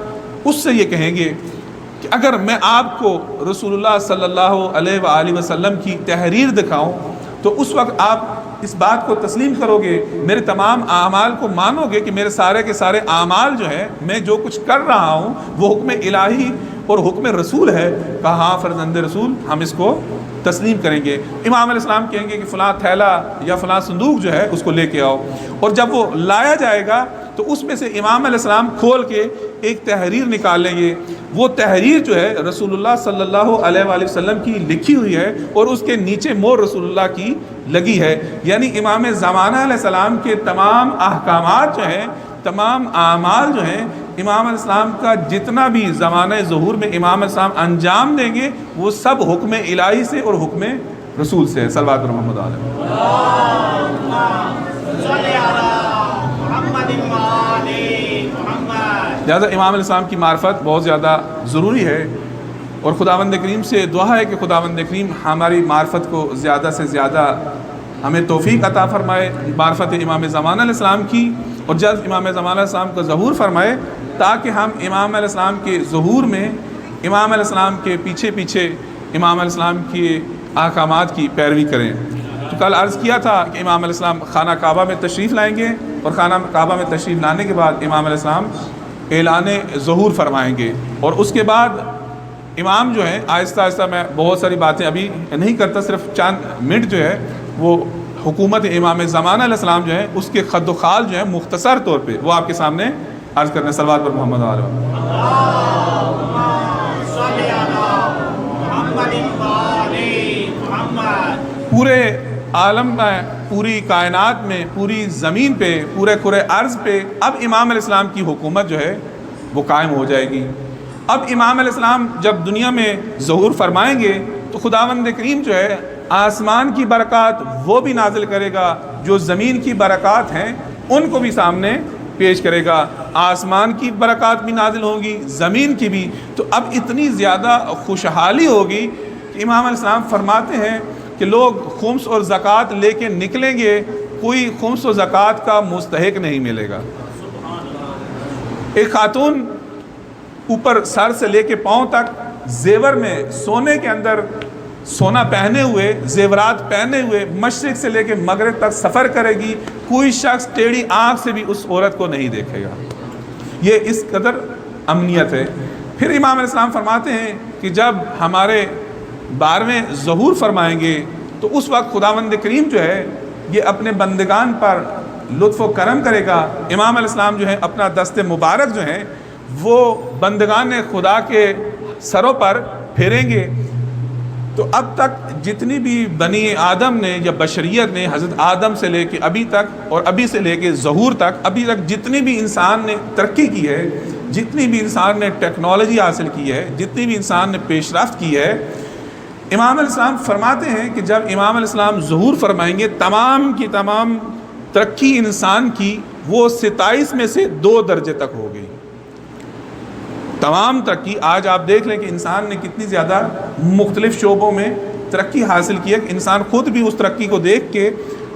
اس سے یہ کہیں گے کہ اگر میں آپ کو رسول اللہ صلی اللہ علیہ وآلہ وسلم کی تحریر دکھاؤں تو اس وقت آپ اس بات کو تسلیم کرو گے، میرے تمام اعمال کو مانو گے کہ میرے سارے کے سارے اعمال جو ہیں، میں جو کچھ کر رہا ہوں وہ حکم الہی اور حکم رسول ہے؟ کہا ہاں فرزند رسول، ہم اس کو تسلیم کریں گے۔ امام علیہ السلام کہیں گے کہ فلاں تھیلا یا فلاں صندوق جو ہے اس کو لے کے آؤ، اور جب وہ لایا جائے گا تو اس میں سے امام علیہ السلام کھول کے ایک تحریر نکال لیں گے۔ وہ تحریر جو ہے رسول اللہ صلی اللہ علیہ وآلہ وسلم کی لکھی ہوئی ہے، اور اس کے نیچے مور رسول اللہ کی لگی ہے، یعنی امام زمانہ علیہ السلام کے تمام احکامات جو ہیں تمام اعمال جو ہیں امام علیہ السلام کا جتنا بھی زمانہ ظہور میں امام علیہ السلام انجام دیں گے وہ سب حکم الہی سے اور حکم رسول سے ہے۔ صلوات محمد علیہ۔ اللهم صل على محمد وآل محمد۔ لہٰذا امام علیہ السلام کی معرفت بہت زیادہ ضروری ہے، اور خداوند کریم سے دعا ہے کہ خداوند کریم ہماری معرفت کو زیادہ سے زیادہ ہمیں توفیق عطا فرمائے معرفت امام زمانہ علیہ السلام کی، اور جلد امام زمانہ علیہ السلام کا ظہور فرمائے، تاکہ ہم امام علیہ السلام کے ظہور میں امام علیہ السلام کے پیچھے پیچھے امام علیہ السلام کے احکامات کی پیروی کریں۔ تو کل عرض کیا تھا کہ امام علیہ السلام خانہ کعبہ میں تشریف لائیں گے، اور خانہ کعبہ میں تشریف لانے کے بعد امام علیہ السلام اعلان ظہور فرمائیں گے، اور اس کے بعد امام جو ہے آہستہ آہستہ، میں بہت ساری باتیں ابھی نہیں کرتا، صرف چند منٹ جو ہے وہ حکومت امام زمانہ علیہ السلام جو ہے اس کے خد و خال جو ہے مختصر طور پہ وہ آپ کے سامنے عرض کرنے۔ صلوات پر محمد علیہ۔ اللهم صل على محمد وآل محمد۔ پورے عالم میں، پوری کائنات میں، پوری زمین پہ، پورے کرۂ ارض پہ اب امام علیہ السلام کی حکومت جو ہے وہ قائم ہو جائے گی۔ اب امام علیہ السلام جب دنیا میں ظہور فرمائیں گے تو خداوند کریم جو ہے آسمان کی برکات وہ بھی نازل کرے گا، جو زمین کی برکات ہیں ان کو بھی سامنے پیش کرے گا۔ آسمان کی برکات بھی نازل ہوں گی، زمین کی بھی۔ تو اب اتنی زیادہ خوشحالی ہوگی کہ امام علیہ السلام فرماتے ہیں کہ لوگ خمس اور زکوٰۃ لے کے نکلیں گے، کوئی خمس و زکوٰۃ کا مستحق نہیں ملے گا۔ ایک خاتون اوپر سر سے لے کے پاؤں تک زیور میں، سونے کے اندر سونا پہنے ہوئے، زیورات پہنے ہوئے، مشرق سے لے کے مغرب تک سفر کرے گی، کوئی شخص ٹیڑھی آنکھ سے بھی اس عورت کو نہیں دیکھے گا۔ یہ اس قدر امنیت ہے۔ پھر امام علیہ السلام فرماتے ہیں کہ جب ہمارے 12ویں ظہور فرمائیں گے تو اس وقت خداوند کریم جو ہے یہ اپنے بندگان پر لطف و کرم کرے گا۔ امام علیہ السلام جو ہے اپنا دست مبارک جو ہے وہ بندگان خدا کے سروں پر پھیریں گے۔ تو اب تک جتنی بھی بنی آدم نے یا بشریت نے حضرت آدم سے لے کے ابھی تک، اور ابھی سے لے کے ظہور تک، ابھی تک جتنی بھی انسان نے ترقی کی ہے، جتنی بھی انسان نے ٹیکنالوجی حاصل کی ہے، جتنی بھی انسان نے پیش رفت کی ہے، امام علیہ السلام فرماتے ہیں کہ جب امام علیہ السلام ظہور فرمائیں گے تمام کی تمام ترقی انسان کی وہ 27 میں سے 2 درجے تک ہو گئی۔ تمام ترقی آج آپ دیکھ لیں کہ انسان نے کتنی زیادہ مختلف شعبوں میں ترقی حاصل کی ہے کہ انسان خود بھی اس ترقی کو دیکھ کے،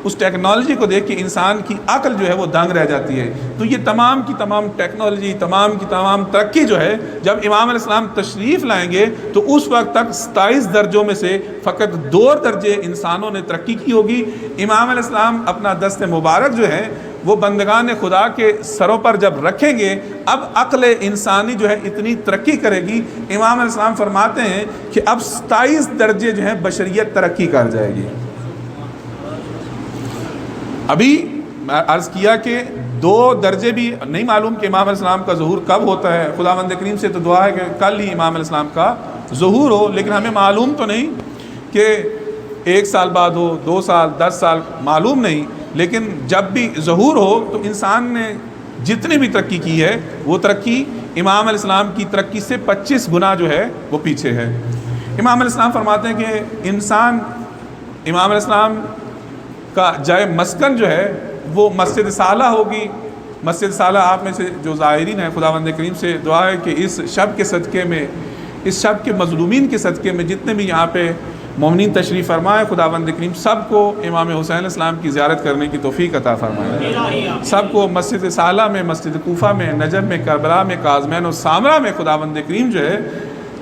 اس ٹیکنالوجی کو دیکھ کے انسان کی عقل جو ہے وہ دنگ رہ جاتی ہے۔ تو یہ تمام کی تمام ٹیکنالوجی، تمام کی تمام ترقی جو ہے جب امام علیہ السلام تشریف لائیں گے تو اس وقت تک 27 درجوں میں سے فقط 2 درجے انسانوں نے ترقی کی ہوگی۔ امام علیہ السلام اپنا دست مبارک جو ہے وہ بندگان خدا کے سروں پر جب رکھیں گے، اب عقل انسانی جو ہے اتنی ترقی کرے گی، امام علیہ السلام فرماتے ہیں کہ اب 27 درجے جو ہیں بشریت ترقی کر جائے گی۔ ابھی میں عرض کیا کہ 2 درجے بھی نہیں معلوم کہ امام علیہ السلام کا ظہور کب ہوتا ہے۔ خداوند کریم سے تو دعا ہے کہ کل ہی امام علیہ السلام کا ظہور ہو، لیکن ہمیں معلوم تو نہیں کہ 1 سال بعد ہو، 2 سال، 10 سال، معلوم نہیں، لیکن جب بھی ظہور ہو تو انسان نے جتنی بھی ترقی کی ہے وہ ترقی امام علیہ السلام کی ترقی سے 25 گنا جو ہے وہ پیچھے ہے۔ امام علیہ السلام فرماتے ہیں کہ انسان، امام علیہ السلام کا جائے مسکن جو ہے وہ مسجد صالح ہوگی۔ مسجد صالح آپ میں سے جو زائرین ہیں، خداوند کریم سے دعا ہے کہ اس شب کے صدقے میں، اس شب کے مظلومین کے صدقے میں جتنے بھی یہاں پہ مومنین تشریف فرمائے، خداوند کریم سب کو امام حسین علیہ السلام کی زیارت کرنے کی توفیق عطا فرمائے۔ سب کو مسجد صالح میں، مسجد کوفہ میں، نجف میں، کربلا میں، کاظمین اور سامرہ میں خداوند کریم جو ہے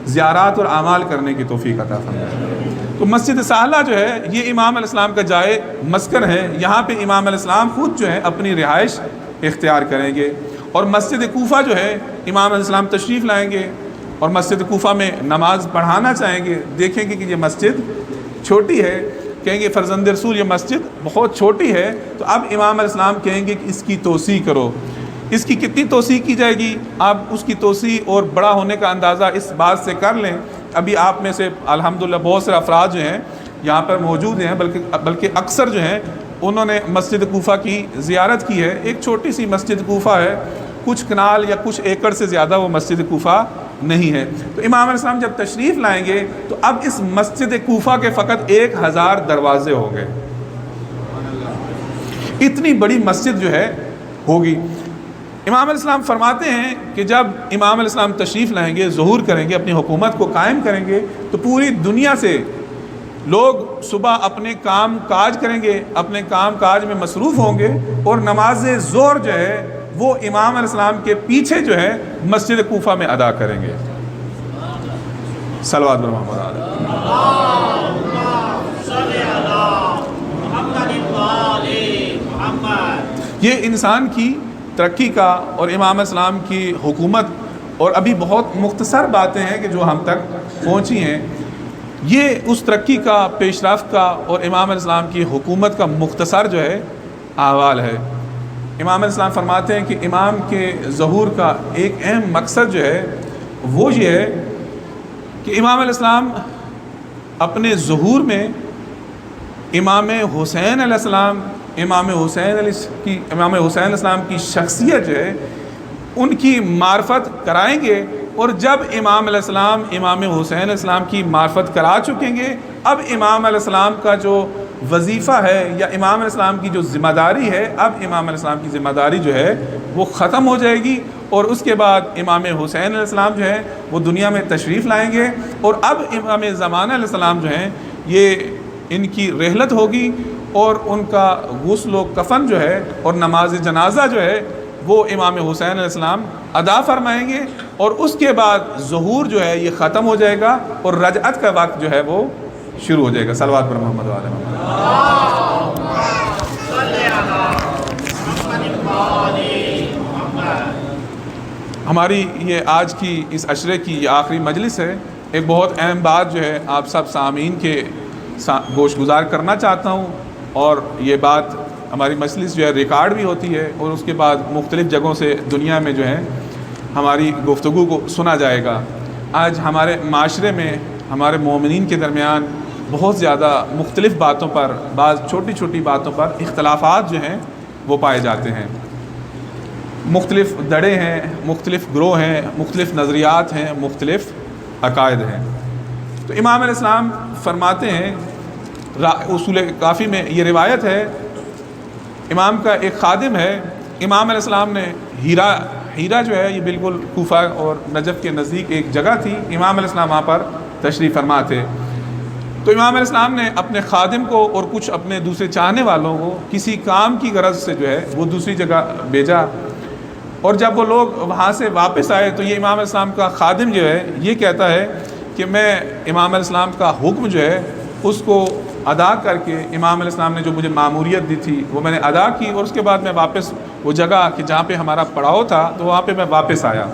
زیارات اور اعمال کرنے کی توفیق عطا فرمائے۔ تو مسجد صالح جو ہے یہ امام علیہ السلام کا جائے مسکن ہے، یہاں پہ امام علیہ السلام خود جو ہے اپنی رہائش اختیار کریں گے، اور مسجد کوفہ جو ہے امام علیہ السلام تشریف لائیں گے اور مسجد کوفہ میں نماز پڑھانا چاہیں گے۔ دیکھیں گے کہ یہ مسجد چھوٹی ہے، کہیں گے فرزند رسول یہ مسجد بہت چھوٹی ہے، تو اب امام علیہ السلام کہیں گے کہ اس کی توسیع کرو۔ اس کی کتنی توسیع کی جائے گی؟ آپ اس کی توسیع اور بڑا ہونے کا اندازہ اس بات سے کر لیں، ابھی آپ میں سے الحمدللہ بہت سے افراد جو ہیں یہاں پر موجود ہیں، بلکہ اکثر جو ہیں انہوں نے مسجد کوفہ کی زیارت کی ہے. ایک چھوٹی سی مسجد کوفہ ہے, کچھ کنال یا کچھ ایکڑ سے زیادہ وہ مسجد کوفہ نہیں ہے. تو امام علیہ السلام جب تشریف لائیں گے تو اب اس مسجد کوفہ کے فقط 1000 دروازے ہوں گے. اتنی بڑی مسجد جو ہے ہوگی. امام علیہ السلام فرماتے ہیں کہ جب امام علیہ السلام تشریف لائیں گے, ظہور کریں گے, اپنی حکومت کو قائم کریں گے, تو پوری دنیا سے لوگ صبح اپنے کام کاج کریں گے, اپنے کام کاج میں مصروف ہوں گے, اور نماز ظہر جو ہے وہ امام علیہ السلام کے پیچھے جو ہے مسجد کوفہ میں ادا کریں گے. صلوات بر محمد علیہ. یہ انسان کی ترقی کا اور امام السلام کی حکومت, اور ابھی بہت مختصر باتیں ہیں کہ جو ہم تک پہنچی ہیں, یہ اس ترقی کا, پیش رفت کا اور امام علیہ السلام کی حکومت کا مختصر جو ہے احوال ہے. امام علیہ السلام فرماتے ہیں کہ امام کے ظہور کا ایک اہم مقصد جو ہے وہ یہ ہے کہ امام علیہ السلام اپنے ظہور میں امام حسین علیہ السلام, امام حسین علیہ السلام کی شخصیت جو ہے ان کی معرفت کرائیں گے, اور جب امام علیہ السلام امام حسین علیہ السلام کی معرفت کرا چکیں گے, اب امام علیہ السلام کا جو وظیفہ ہے یا امام علیہ السلام کی جو ذمہ داری ہے, اب امام علیہ السلام کی ذمہ داری جو ہے وہ ختم ہو جائے گی, اور اس کے بعد امام حسین علیہ السلام جو ہے وہ دنیا میں تشریف لائیں گے, اور اب امام زمانہ علیہ السلام جو ہیں یہ ان کی رحلت ہوگی, اور ان کا غسل و کفن جو ہے اور نماز جنازہ جو ہے وہ امام حسین علیہ السلام ادا فرمائیں گے, اور اس کے بعد ظہور جو ہے یہ ختم ہو جائے گا اور رجعت کا وقت جو ہے وہ شروع ہو جائے گا. صلوات پر محمد و آل محمد. ہماری یہ آج کی اس عشرے کی یہ آخری مجلس ہے. ایک بہت اہم بات جو ہے آپ سب سامعین کے گوش گزار کرنا چاہتا ہوں, اور یہ بات ہماری مجلس جو ہے ریکارڈ بھی ہوتی ہے, اور اس کے بعد مختلف جگہوں سے دنیا میں جو ہے ہماری گفتگو کو سنا جائے گا. آج ہمارے معاشرے میں ہمارے مومنین کے درمیان بہت زیادہ مختلف باتوں پر, بعض چھوٹی چھوٹی باتوں پر اختلافات جو ہیں وہ پائے جاتے ہیں. مختلف دڑے ہیں, مختلف گروہ ہیں, مختلف نظریات ہیں, مختلف عقائد ہیں. تو امام علیہ السلام فرماتے ہیں, اصول کافی میں یہ روایت ہے, امام کا ایک خادم ہے, امام علیہ السلام نے ہیرا جو ہے یہ بالکل کوفہ اور نجف کے نزدیک ایک جگہ تھی, امام علیہ السلام وہاں پر تشریف فرما تھے. تو امام علیہ السلام نے اپنے خادم کو اور کچھ اپنے دوسرے چاہنے والوں کو کسی کام کی غرض سے جو ہے وہ دوسری جگہ بھیجا, اور جب وہ لوگ وہاں سے واپس آئے تو یہ امام علیہ السلام کا خادم جو ہے یہ کہتا ہے کہ میں امام علیہ السلام کا حکم جو ہے اس کو ادا کر کے, امام علیہ السلام نے جو مجھے ماموریت دی تھی وہ میں نے ادا کی, اور اس کے بعد میں واپس وہ جگہ کہ جہاں پہ ہمارا پڑاؤ تھا تو وہاں پہ میں واپس آیا.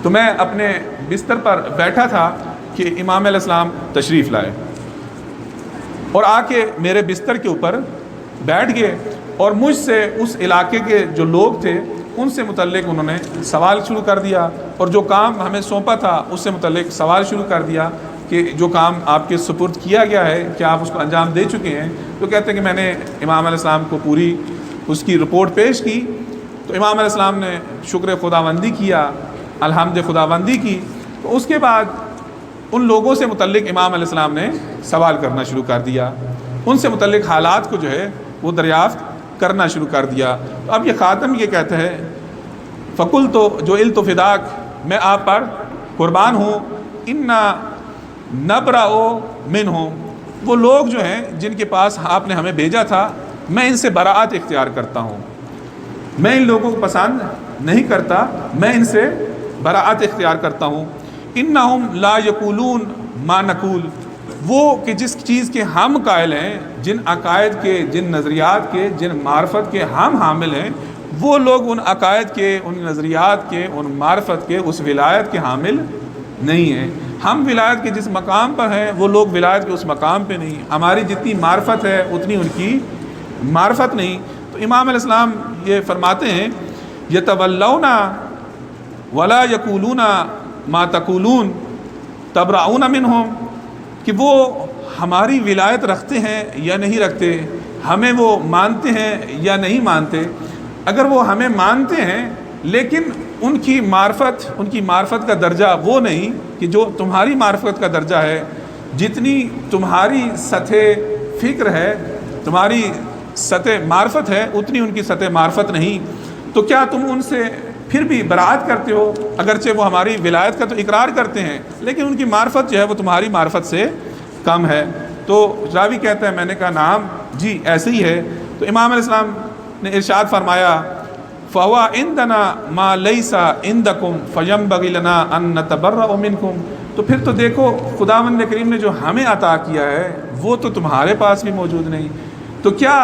تو میں اپنے بستر پر بیٹھا تھا کہ امام علیہ السلام تشریف لائے, اور آ کے میرے بستر کے اوپر بیٹھ گئے, اور مجھ سے اس علاقے کے جو لوگ تھے ان سے متعلق انہوں نے سوال شروع کر دیا, اور جو کام ہمیں سونپا تھا اس سے متعلق سوال شروع کر دیا کہ جو کام آپ کے سپرد کیا گیا ہے کیا آپ اس کو انجام دے چکے ہیں. تو کہتے ہیں کہ میں نے امام علیہ السلام کو پوری اس کی رپورٹ پیش کی. تو امام علیہ السلام نے شکر خداوندی کیا, الحمد خداوندی کی. تو اس کے بعد ان لوگوں سے متعلق امام علیہ السلام نے سوال کرنا شروع کر دیا, ان سے متعلق حالات کو جو ہے وہ دریافت کرنا شروع کر دیا. تو اب یہ خاتم یہ کہتا ہے, فقل تو جو التفداک, میں آپ پر قربان ہوں, انا نبرأ منہم, وہ لوگ جو ہیں جن کے پاس آپ نے ہمیں بھیجا تھا میں ان سے براعت اختیار کرتا ہوں, میں ان لوگوں کو پسند نہیں کرتا, میں ان سے براعت اختیار کرتا ہوں. انہم لا یقولون ما نقول, وہ کہ جس چیز کے ہم قائل ہیں, جن عقائد کے, جن نظریات کے, جن معرفت کے ہم حامل ہیں, وہ لوگ ان عقائد کے, ان نظریات کے, ان معرفت کے, اس ولایت کے حامل نہیں ہیں. ہم ولایت کے جس مقام پر ہیں وہ لوگ ولایت کے اس مقام پہ نہیں. ہماری جتنی معرفت ہے اتنی ان کی معرفت نہیں. تو امام علیہ السلام یہ فرماتے ہیں, یتولون ولا یقولون ما تقولون تبرؤون منہم, کہ وہ ہماری ولایت رکھتے ہیں یا نہیں رکھتے, ہمیں وہ مانتے ہیں یا نہیں مانتے، اگر وہ ہمیں مانتے ہیں لیکن ان کی معرفت کا درجہ وہ نہیں کہ جو تمہاری معرفت کا درجہ ہے، جتنی تمہاری سطح فکر ہے، تمہاری سطح معرفت ہے، اتنی ان کی سطح معرفت نہیں، تو کیا تم ان سے پھر بھی برات کرتے ہو؟ اگرچہ وہ ہماری ولایت کا تو اقرار کرتے ہیں لیکن ان کی معرفت جو ہے وہ تمہاری معرفت سے کم ہے۔ تو راوی کہتا ہے میں نے کہا نعم، جی ایسے ہی ہے۔ تو امام علیہ السلام نے ارشاد فرمایا فَهُوَ عِنْدَنَا مَا لَيْسَ عِنْدَكُمْ فَيَنْبَغِي لَنَا أَن نَّتَبَرَّأَ مِنْكُمْ، تو پھر تو دیکھو خداوند کریم نے جو ہمیں عطا کیا ہے وہ تو تمہارے پاس بھی موجود نہیں، تو کیا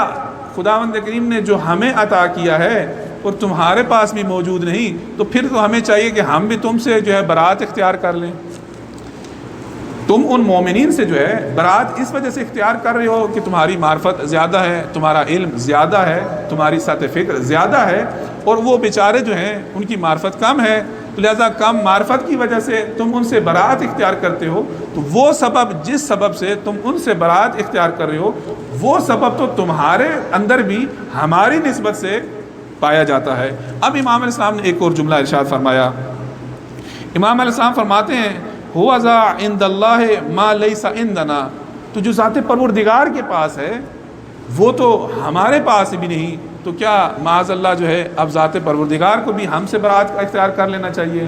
خداوند کریم نے جو ہمیں عطا کیا ہے اور تمہارے پاس بھی موجود نہیں، تو پھر تو ہمیں چاہیے کہ ہم بھی تم سے جو ہے برات اختیار کر لیں۔ تم ان مومنین سے جو ہے برات اس وجہ سے اختیار کر رہے ہو کہ تمہاری معرفت زیادہ ہے، تمہارا علم زیادہ ہے، تمہاری سطح فکر زیادہ ہے، اور وہ بیچارے جو ہیں ان کی معرفت کم ہے، تو لہذا کم معرفت کی وجہ سے تم ان سے برات اختیار کرتے ہو، تو وہ سبب جس سبب سے تم ان سے برات اختیار کر رہے ہو وہ سبب تو تمہارے اندر بھی ہماری نسبت سے پایا جاتا ہے۔ اب امام علیہ السلام نے ایک اور جملہ ارشاد فرمایا، امام علیہ السلام فرماتے ہیں هو ذا عند اللہ ما لیس عندنا، تو جو ذات پروردگار کے پاس ہے وہ تو ہمارے پاس بھی نہیں، تو کیا معاذ اللہ جو ہے اب ذات پروردگار کو بھی ہم سے برات کا اختیار کر لینا چاہیے؟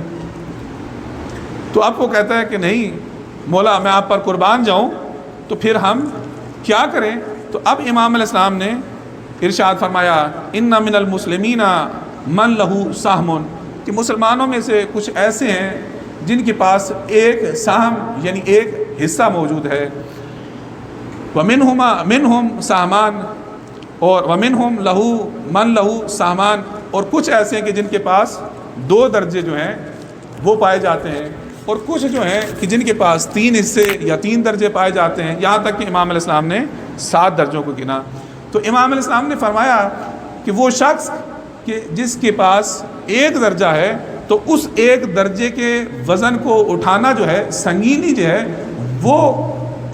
تو اب وہ کہتا ہے کہ نہیں مولا میں آپ پر قربان جاؤں، تو پھر ہم کیا کریں؟ تو اب امام علیہ السلام نے ارشاد فرمایا ان من المسلمین من لہو سہم، کہ مسلمانوں میں سے کچھ ایسے ہیں جن کے پاس ایک سہم یعنی ایک حصہ موجود ہے، ومنہم سہمان، اور ومنہم لہو من لہو سہمان، اور کچھ ایسے ہیں کہ جن کے پاس 2 درجے جو ہیں وہ پائے جاتے ہیں، اور کچھ جو ہیں کہ جن کے پاس 3 حصے یا 3 درجے پائے جاتے ہیں، یہاں تک کہ امام علیہ السلام نے 7 درجوں کو گنا۔ تو امام علیہ السلام نے فرمایا کہ وہ شخص کہ جس کے پاس 1 درجہ ہے تو اس 1 درجے کے وزن کو اٹھانا جو ہے، سنگینی جو ہے، وہ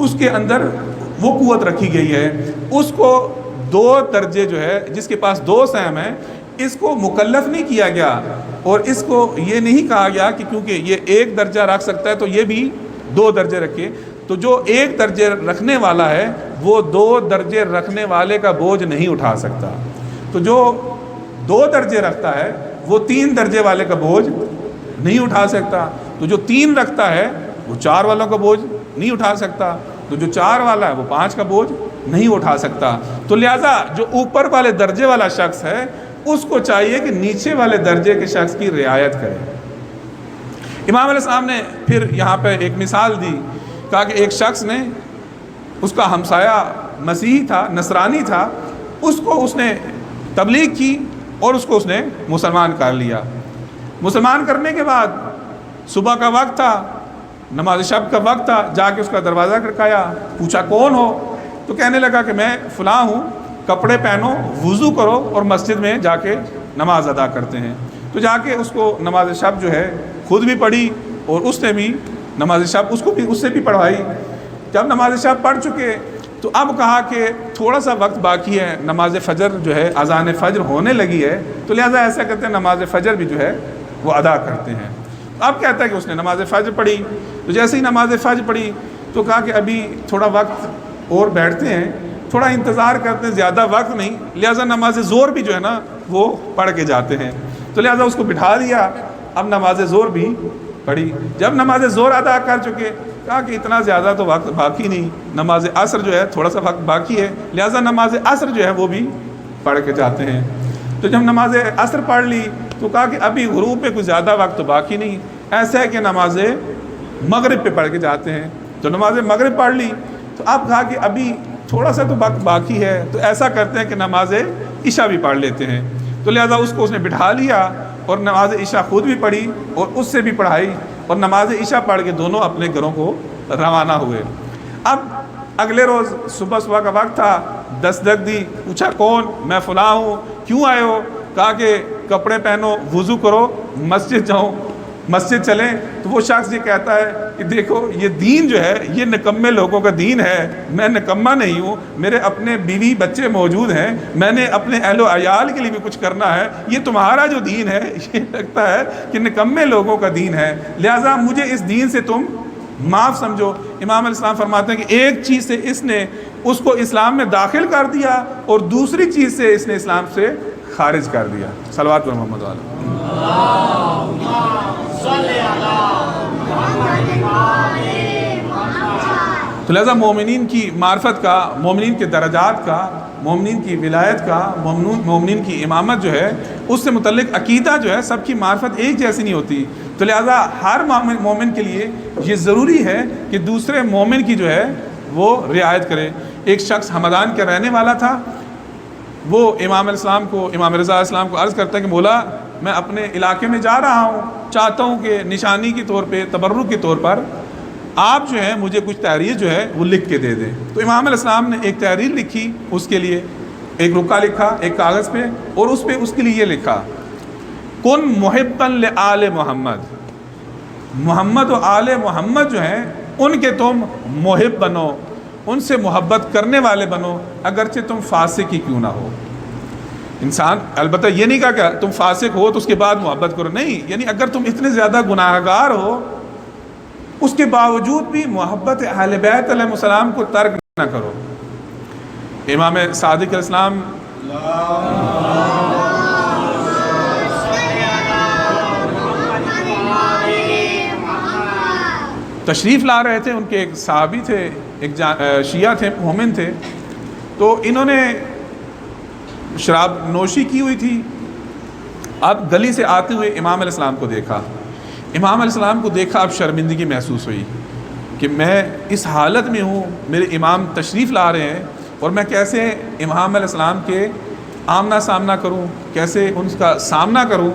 اس کے اندر وہ قوت رکھی گئی ہے، اس کو 2 درجے جو ہے جس کے پاس 2 سہم ہیں اس کو مکلف نہیں کیا گیا، اور اس کو یہ نہیں کہا گیا کہ کیونکہ یہ 1 درجہ رکھ سکتا ہے تو یہ بھی 2 درجے رکھے، تو جو 1 درجے رکھنے والا ہے وہ 2 درجے رکھنے والے کا بوجھ نہیں اٹھا سکتا، تو جو 2 درجے رکھتا ہے وہ 3 درجے والے کا بوجھ نہیں اٹھا سکتا، تو جو 3 رکھتا ہے وہ 4 والوں کا بوجھ نہیں اٹھا سکتا، تو جو 4 والا ہے وہ 5 کا بوجھ نہیں اٹھا سکتا، تو لہٰذا جو اوپر والے درجے والا شخص ہے اس کو چاہیے کہ نیچے والے درجے کے شخص کی رعایت کرے۔ امام علیہ السلام نے پھر یہاں پہ ایک مثال دی، کہا کہ ایک شخص نے، اس کا ہمسایہ مسیحی تھا، نصرانی تھا، اس کو اس نے تبلیغ کی اور اس کو اس نے مسلمان کر لیا۔ مسلمان کرنے کے بعد صبح کا وقت تھا، نماز شب کا وقت تھا، جا کے اس کا دروازہ کھٹکایا، پوچھا کون ہو؟ تو کہنے لگا کہ میں فلاں ہوں، کپڑے پہنو، وضو کرو اور مسجد میں جا کے نماز ادا کرتے ہیں۔ تو جا کے اس کو نماز شب جو ہے خود بھی پڑھی اور اس نے بھی نماز شب اس سے بھی پڑھوائی۔ جب نماز شب پڑھ چکے تو اب کہا کہ تھوڑا سا وقت باقی ہے، نماز فجر جو ہے اذان فجر ہونے لگی ہے، تو لہٰذا ایسا کرتے ہیں نماز فجر بھی جو ہے وہ ادا کرتے ہیں۔ اب کہتا ہے کہ اس نے نماز فجر پڑھی، تو جیسے ہی نماز فجر پڑھی تو کہا کہ ابھی تھوڑا وقت اور بیٹھتے ہیں، تھوڑا انتظار کرتے ہیں، زیادہ وقت نہیں، لہٰذا نماز ظہر بھی جو ہے نا وہ پڑھ کے جاتے ہیں، تو لہٰذا اس کو بٹھا دیا۔ اب نماز ظہر بھی پڑھی، جب نماز ظہر ادا کر چکے کہا کہ اتنا زیادہ تو وقت باقی نہیں، نماز عصر جو ہے تھوڑا سا وقت باقی ہے، لہٰذا نماز عصر جو ہے وہ بھی پڑھ کے جاتے ہیں۔ تو جب نماز عصر پڑھ لی تو کہا کہ ابھی غروب پہ کچھ زیادہ وقت تو باقی نہیں، ایسا ہے کہ نماز مغرب پہ پڑھ کے جاتے ہیں، تو نماز مغرب پڑھ لی، تو اب کہا کہ ابھی تھوڑا سا تو وقت باقی ہے، تو ایسا کرتے ہیں کہ نماز عشاء بھی پڑھ لیتے ہیں، تو لہٰذا اس کو اس نے بٹھا لیا اور نماز عشاء خود بھی پڑھی اور اس سے بھی پڑھائی، اور نماز عشاء پڑھ کے دونوں اپنے گھروں کو روانہ ہوئے۔ اب اگلے روز صبح کا وقت تھا، دستک دی، پوچھا کون؟ میں فلاں ہوں، کیوں آئے ہو؟ کہا کہ کپڑے پہنو، وضو کرو، مسجد جاؤ۔ مسجد چلیں تو وہ شخص یہ کہتا ہے کہ دیکھو یہ دین جو ہے یہ نکمے لوگوں کا دین ہے، میں نکمہ نہیں ہوں، میرے اپنے بیوی بچے موجود ہیں، میں نے اپنے اہل و عیال کے لیے بھی کچھ کرنا ہے، یہ تمہارا جو دین ہے یہ لگتا ہے کہ نکمے لوگوں کا دین ہے، لہٰذا مجھے اس دین سے تم معاف سمجھو۔ امام علیہ السلام فرماتے ہیں کہ ایک چیز سے اس نے اس کو اسلام میں داخل کر دیا اور دوسری چیز سے اس نے اسلام سے خارج کر دیا۔ صلوات پر محمد علیہ۔ تو لہذا مومنین کی معرفت کا، مومنین کے درجات کا، مومنین کی ولایت کا، مومنین کی امامت جو ہے اس سے متعلق عقیدہ جو ہے سب کی معرفت ایک جیسی نہیں ہوتی۔ تو لہذا ہر مومن کے لیے یہ ضروری ہے کہ دوسرے مومن کی جو ہے وہ رعایت کرے۔ ایک شخص ہمدان کے رہنے والا تھا، وہ امام علیہ السلام کو، امام رضا علیہ السلام کو عرض کرتا ہے کہ مولا میں اپنے علاقے میں جا رہا ہوں، چاہتا ہوں کہ نشانی کے طور پہ، تبرک کے طور پر آپ جو ہے مجھے کچھ تحریر جو ہے وہ لکھ کے دے دیں۔ تو امام علیہ السلام نے ایک تحریر لکھی، اس کے لیے ایک رکا لکھا ایک کاغذ پہ، اور اس پہ اس کے لیے یہ لکھا کن محبا لآل محمد، محمد و آل محمد جو ہیں ان کے تم محب بنو، ان سے محبت کرنے والے بنو، اگرچہ تم فاسق ہی کیوں نہ ہو۔ انسان البتہ یہ نہیں کہا کہ تم فاسق ہو تو اس کے بعد محبت کرو، نہیں، یعنی اگر تم اتنے زیادہ گناہ گار ہو اس کے باوجود بھی محبت اہل بیت علیہ السلام کو ترک نہ کرو۔ امام صادق علیہ السلام تشریف لا رہے تھے، ان کے ایک صحابی تھے، ایک شیعہ تھے، مومن تھے، تو انہوں نے شراب نوشی کی ہوئی تھی۔ اب گلی سے آتے ہوئے امام علیہ السلام کو دیکھا، امام علیہ السلام کو دیکھا، اب شرمندگی محسوس ہوئی کہ میں اس حالت میں ہوں، میرے امام تشریف لا رہے ہیں اور میں کیسے امام علیہ السلام کے آمنا سامنا کروں، کیسے ان کا سامنا کروں۔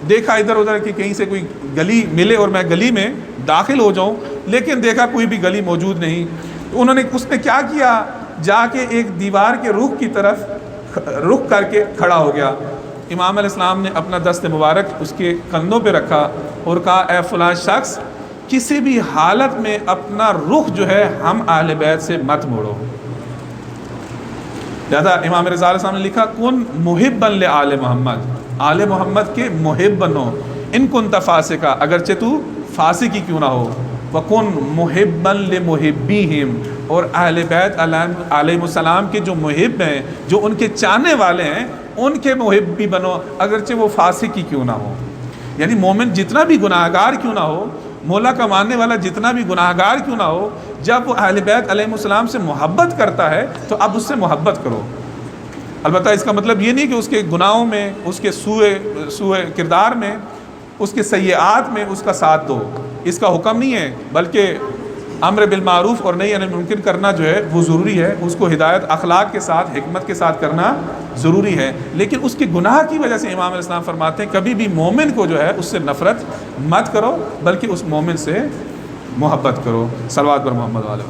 دیکھا ادھر ادھر کہ کہیں سے کوئی گلی ملے اور میں گلی میں داخل ہو جاؤں، لیکن دیکھا کوئی بھی گلی موجود نہیں۔ تو اس نے کیا کیا، جا کے ایک دیوار کے رخ کی طرف رخ کر کے کھڑا ہو گیا۔ امام علیہ السلام نے اپنا دست مبارک اس کے کندھوں پہ رکھا اور کہا اے فلاں شخص، کسی بھی حالت میں اپنا رخ جو ہے ہم اہل بیت سے مت موڑو۔ لہذا امام رضا علیہ السلام نے لکھا کن محبا لآل محمد، آل محمد کے محب بنو، ان کنت فاسقا، اگرچہ تو فاسق ہی کیوں نہ ہو، وکن محبا لمحبیہم، اور اہل بیت علیہ السلام کے جو محب ہیں، جو ان کے چاہنے والے ہیں، ان کے محب بھی بنو، اگرچہ وہ فاسق ہی کیوں نہ ہو۔ یعنی مومن جتنا بھی گناہ گار کیوں نہ ہو، مولا کا ماننے والا جتنا بھی گناہ گار کیوں نہ ہو، جب وہ اہل بیت علیہ السلام سے محبت کرتا ہے تو اب اس سے محبت کرو۔ البتہ اس کا مطلب یہ نہیں کہ اس کے گناہوں میں، اس کے سوء کردار میں، اس کے سیئات میں اس کا ساتھ دو، اس کا حکم نہیں ہے، بلکہ امر بالمعروف اور نہی عن المنکر کرنا جو ہے وہ ضروری ہے، اس کو ہدایت اخلاق کے ساتھ، حکمت کے ساتھ کرنا ضروری ہے، لیکن اس کے گناہ کی وجہ سے امام علیہ السلام فرماتے ہیں کبھی بھی مومن کو جو ہے اس سے نفرت مت کرو، بلکہ اس مومن سے محبت کرو۔ صلوات پر محمد علیہ۔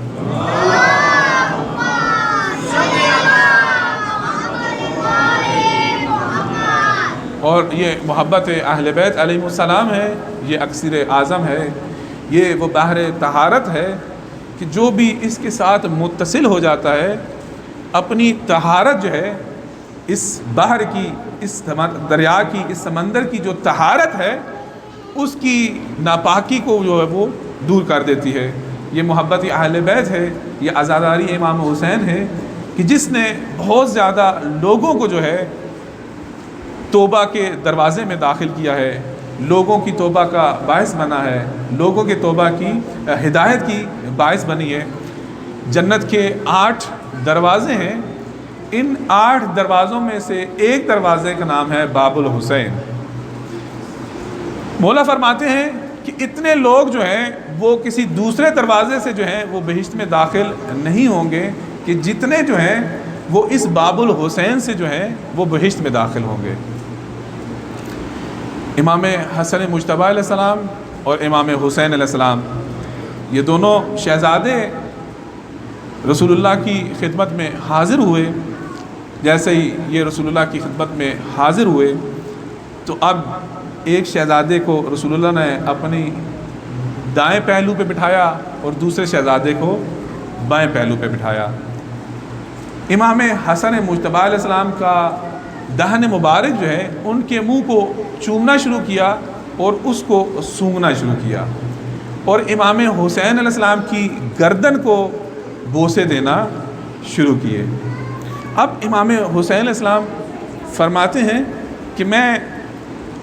اور یہ محبت اہل بیت علیہ السلام ہے، یہ اکثر اعظم ہے، یہ وہ بحر طہارت ہے کہ جو بھی اس کے ساتھ متصل ہو جاتا ہے، اپنی طہارت جو ہے اس بحر کی، اس دریا کی، اس سمندر کی جو طہارت ہے، اس کی ناپاکی کو جو ہے وہ دور کر دیتی ہے۔ یہ محبت اہل بیت ہے، یہ عزاداری امام حسین ہے کہ جس نے بہت زیادہ لوگوں کو جو ہے توبہ کے دروازے میں داخل کیا ہے، لوگوں کی توبہ کا باعث بنا ہے، لوگوں کے توبہ کی ہدایت کی باعث بنی ہے۔ جنت کے 8 دروازے ہیں، ان 8 دروازوں میں سے ایک دروازے کا نام ہے باب الحسین۔ مولا فرماتے ہیں کہ اتنے لوگ جو ہیں وہ کسی دوسرے دروازے سے جو ہیں وہ بہشت میں داخل نہیں ہوں گے کہ جتنے جو ہیں وہ اس باب الحسین سے جو ہیں وہ بہشت میں داخل ہوں گے۔ امام حسن مجتبی علیہ السلام اور امام حسین علیہ السلام، یہ دونوں شہزادے رسول اللہ کی خدمت میں حاضر ہوئے۔ جیسے ہی یہ رسول اللہ کی خدمت میں حاضر ہوئے تو اب ایک شہزادے کو رسول اللہ نے اپنی دائیں پہلو پہ بٹھایا اور دوسرے شہزادے کو بائیں پہلو پہ بٹھایا۔ امام حسن مجتبی علیہ السلام کا دہن مبارک جو ہے ان کے منہ کو چومنا شروع کیا اور اس کو سونگھنا شروع کیا، اور امام حسین علیہ السلام کی گردن کو بوسے دینا شروع کیے۔ اب امام حسین علیہ السلام فرماتے ہیں کہ میں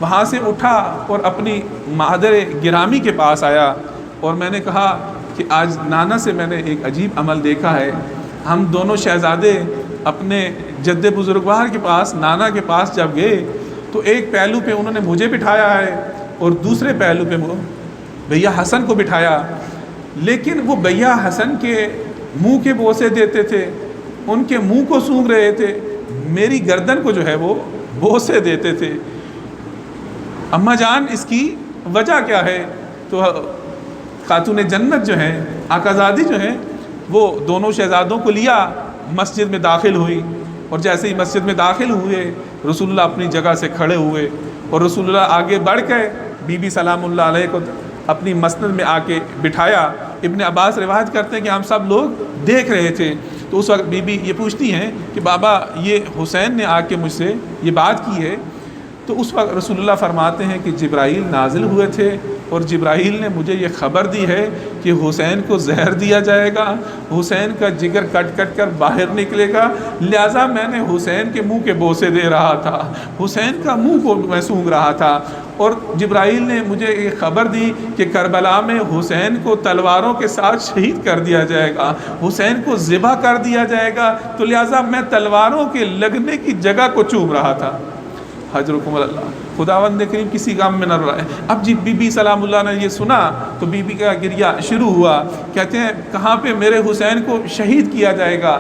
وہاں سے اٹھا اور اپنی مادر گرامی کے پاس آیا اور میں نے کہا کہ آج نانا سے میں نے ایک عجیب عمل دیکھا ہے۔ ہم دونوں شہزادے اپنے جد بزرگوار کے پاس، نانا کے پاس جب گئے تو ایک پہلو پہ انہوں نے مجھے بٹھایا ہے اور دوسرے پہلو پہ بھیا حسن کو بٹھایا، لیکن وہ بھیا حسن کے منہ کے بوسے دیتے تھے، ان کے منہ کو سونگھ رہے تھے، میری گردن کو جو ہے وہ بوسے دیتے تھے۔ اماں جان اس کی وجہ کیا ہے؟ تو خاتون جنت جو ہیں، آقازادی جو ہیں، وہ دونوں شہزادوں کو لیا، مسجد میں داخل ہوئی، اور جیسے ہی مسجد میں داخل ہوئے رسول اللہ اپنی جگہ سے کھڑے ہوئے اور رسول اللہ آگے بڑھ گئے، بی بی سلام اللہ علیہ کو اپنی مسند میں آ کے بٹھایا۔ ابن عباس روایت کرتے ہیں کہ ہم سب لوگ دیکھ رہے تھے، تو اس وقت بی بی یہ پوچھتی ہیں کہ بابا یہ حسین نے آ کے مجھ سے یہ بات کی ہے، تو اس وقت رسول اللہ فرماتے ہیں کہ جبرائیل نازل ہوئے تھے اور جبرائیل نے مجھے یہ خبر دی ہے کہ حسین کو زہر دیا جائے گا، حسین کا جگر کٹ کٹ کر باہر نکلے گا، لہٰذا میں نے حسین کے منہ کے بوسے دے رہا تھا، حسین کا منہ کو میں سونگھ رہا تھا، اور جبرائیل نے مجھے یہ خبر دی کہ کربلا میں حسین کو تلواروں کے ساتھ شہید کر دیا جائے گا، حسین کو ذبح کر دیا جائے گا، تو لہٰذا میں تلواروں کے لگنے کی جگہ کو چوم رہا تھا۔ حجرکم اللہ، خداوند کریم کسی کام میں نہ رہا ہے۔ اب جب بی بی سلام اللہ نے یہ سنا تو بی بی کا گریہ شروع ہوا، کہتے ہیں کہاں پہ میرے حسین کو شہید کیا جائے گا؟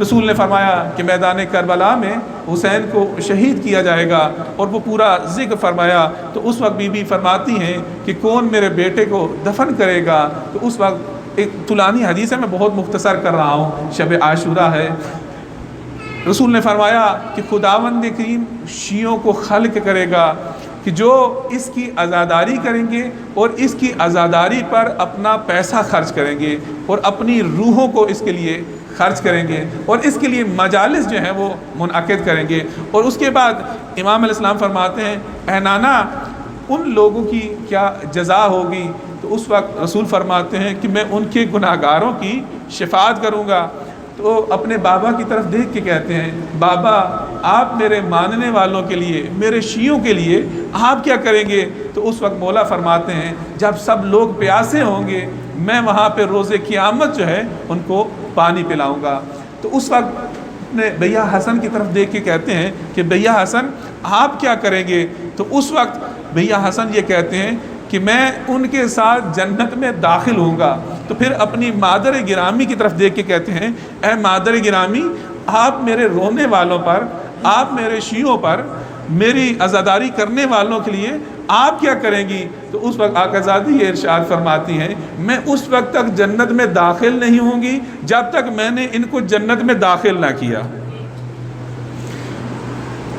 رسول نے فرمایا کہ میدان کربلا میں حسین کو شہید کیا جائے گا، اور وہ پورا ذکر فرمایا۔ تو اس وقت بی بی فرماتی ہیں کہ کون میرے بیٹے کو دفن کرے گا؟ تو اس وقت ایک طولانی حدیث ہے، میں بہت مختصر کر رہا ہوں، شب عاشورہ ہے، رسول نے فرمایا کہ خداوند کریم شیعوں کو خلق کرے گا کہ جو اس کی عزاداری کریں گے اور اس کی عزاداری پر اپنا پیسہ خرچ کریں گے اور اپنی روحوں کو اس کے لیے خرچ کریں گے اور اس کے لیے مجالس جو ہیں وہ منعقد کریں گے۔ اور اس کے بعد امام علیہ السلام فرماتے ہیں اے نانا ان لوگوں کی کیا جزا ہوگی؟ تو اس وقت رسول فرماتے ہیں کہ میں ان کے گناہ گاروں کی شفاعت کروں گا۔ تو اپنے بابا کی طرف دیکھ کے کہتے ہیں بابا آپ میرے ماننے والوں کے لیے، میرے شیعوں کے لیے آپ کیا کریں گے؟ تو اس وقت مولا فرماتے ہیں جب سب لوگ پیاسے ہوں گے میں وہاں پہ روز قیامت جو ہے ان کو پانی پلاؤں گا۔ تو اس وقت اپنے بھیا حسن کی طرف دیکھ کے کہتے ہیں کہ بھیا حسن آپ کیا کریں گے؟ تو اس وقت بھیا حسن یہ کہتے ہیں کہ میں ان کے ساتھ جنت میں داخل ہوں گا۔ تو پھر اپنی مادر گرامی کی طرف دیکھ کے کہتے ہیں اے مادر گرامی آپ میرے رونے والوں پر، آپ میرے شیعوں پر، میری عزاداری کرنے والوں کے لیے آپ کیا کریں گی؟ تو اس وقت آقازادی یہ ارشاد فرماتی ہیں میں اس وقت تک جنت میں داخل نہیں ہوں گی جب تک میں نے ان کو جنت میں داخل نہ کیا۔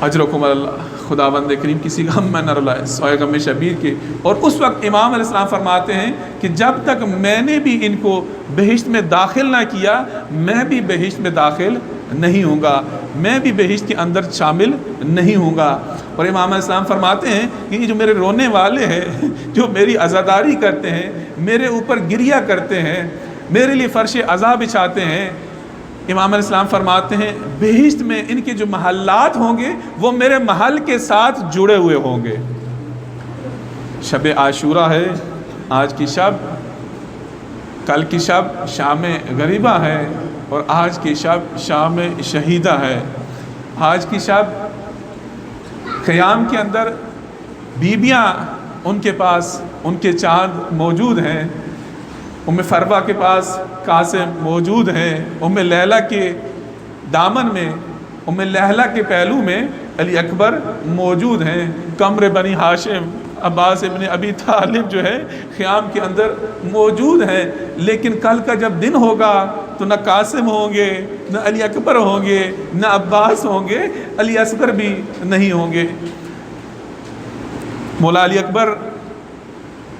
اجرکم اللہ، خداوند کریم کسی غم میں نہ رلائے سوائے غم شبیر کے۔ اور اس وقت امام علیہ السلام فرماتے ہیں کہ جب تک میں نے بھی ان کو بہشت میں داخل نہ کیا میں بھی بہشت میں داخل نہیں ہوں گا، میں بھی بہشت کے اندر شامل نہیں ہوں گا۔ اور امام علیہ السلام فرماتے ہیں کہ یہ جو میرے رونے والے ہیں، جو میری عزاداری کرتے ہیں، میرے اوپر گریہ کرتے ہیں، میرے لیے فرش عزا بچھاتے ہیں، امام علیہ السلام فرماتے ہیں بہشت میں ان کے جو محلات ہوں گے وہ میرے محل کے ساتھ جڑے ہوئے ہوں گے۔ شب عاشورہ ہے، آج کی شب، کل کی شب شام غریبہ ہے اور آج کی شب شام شہیدہ ہے۔ آج کی شب قیام کے اندر بیبیاں ان کے پاس ان کے چاند موجود ہیں، ام فروہ کے پاس قاسم موجود ہیں، ام لیلہ کے دامن میں، ام لیلہ کے پہلو میں علی اکبر موجود ہیں، قمر بنی ہاشم عباس ابن ابی طالب جو ہے خیام کے اندر موجود ہیں۔ لیکن کل کا جب دن ہوگا تو نہ قاسم ہوں گے، نہ علی اکبر ہوں گے، نہ عباس ہوں گے، علی اصغر بھی نہیں ہوں گے۔ مولا علی اکبر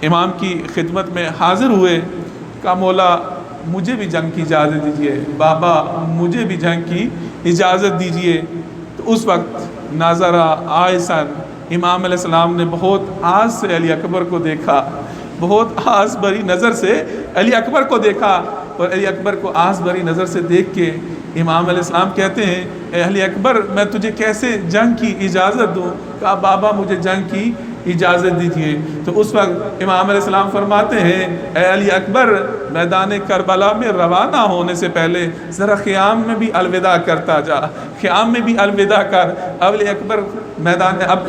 امام کی خدمت میں حاضر ہوئے، کہا مولا مجھے بھی جنگ کی اجازت دیجیے، بابا مجھے بھی جنگ کی اجازت دیجیے۔ تو اس وقت ناظرہ آئسن امام علیہ السلام نے بہت آس سے علی اکبر کو دیکھا، بہت آس بھری نظر سے علی اکبر کو دیکھا، اور علی اکبر کو آس بھری نظر سے دیکھ کے امام علیہ السلام کہتے ہیں اے علی اکبر میں تجھے کیسے جنگ کی اجازت دوں؟ کہا بابا مجھے جنگ کی اجازت دیجیے۔ تو اس وقت امام علیہ السلام فرماتے ہیں اے علی اکبر میدان کربلا میں روانہ ہونے سے پہلے ذرا خیام میں بھی الوداع کرتا جا، خیام میں بھی الوداع کر۔ اب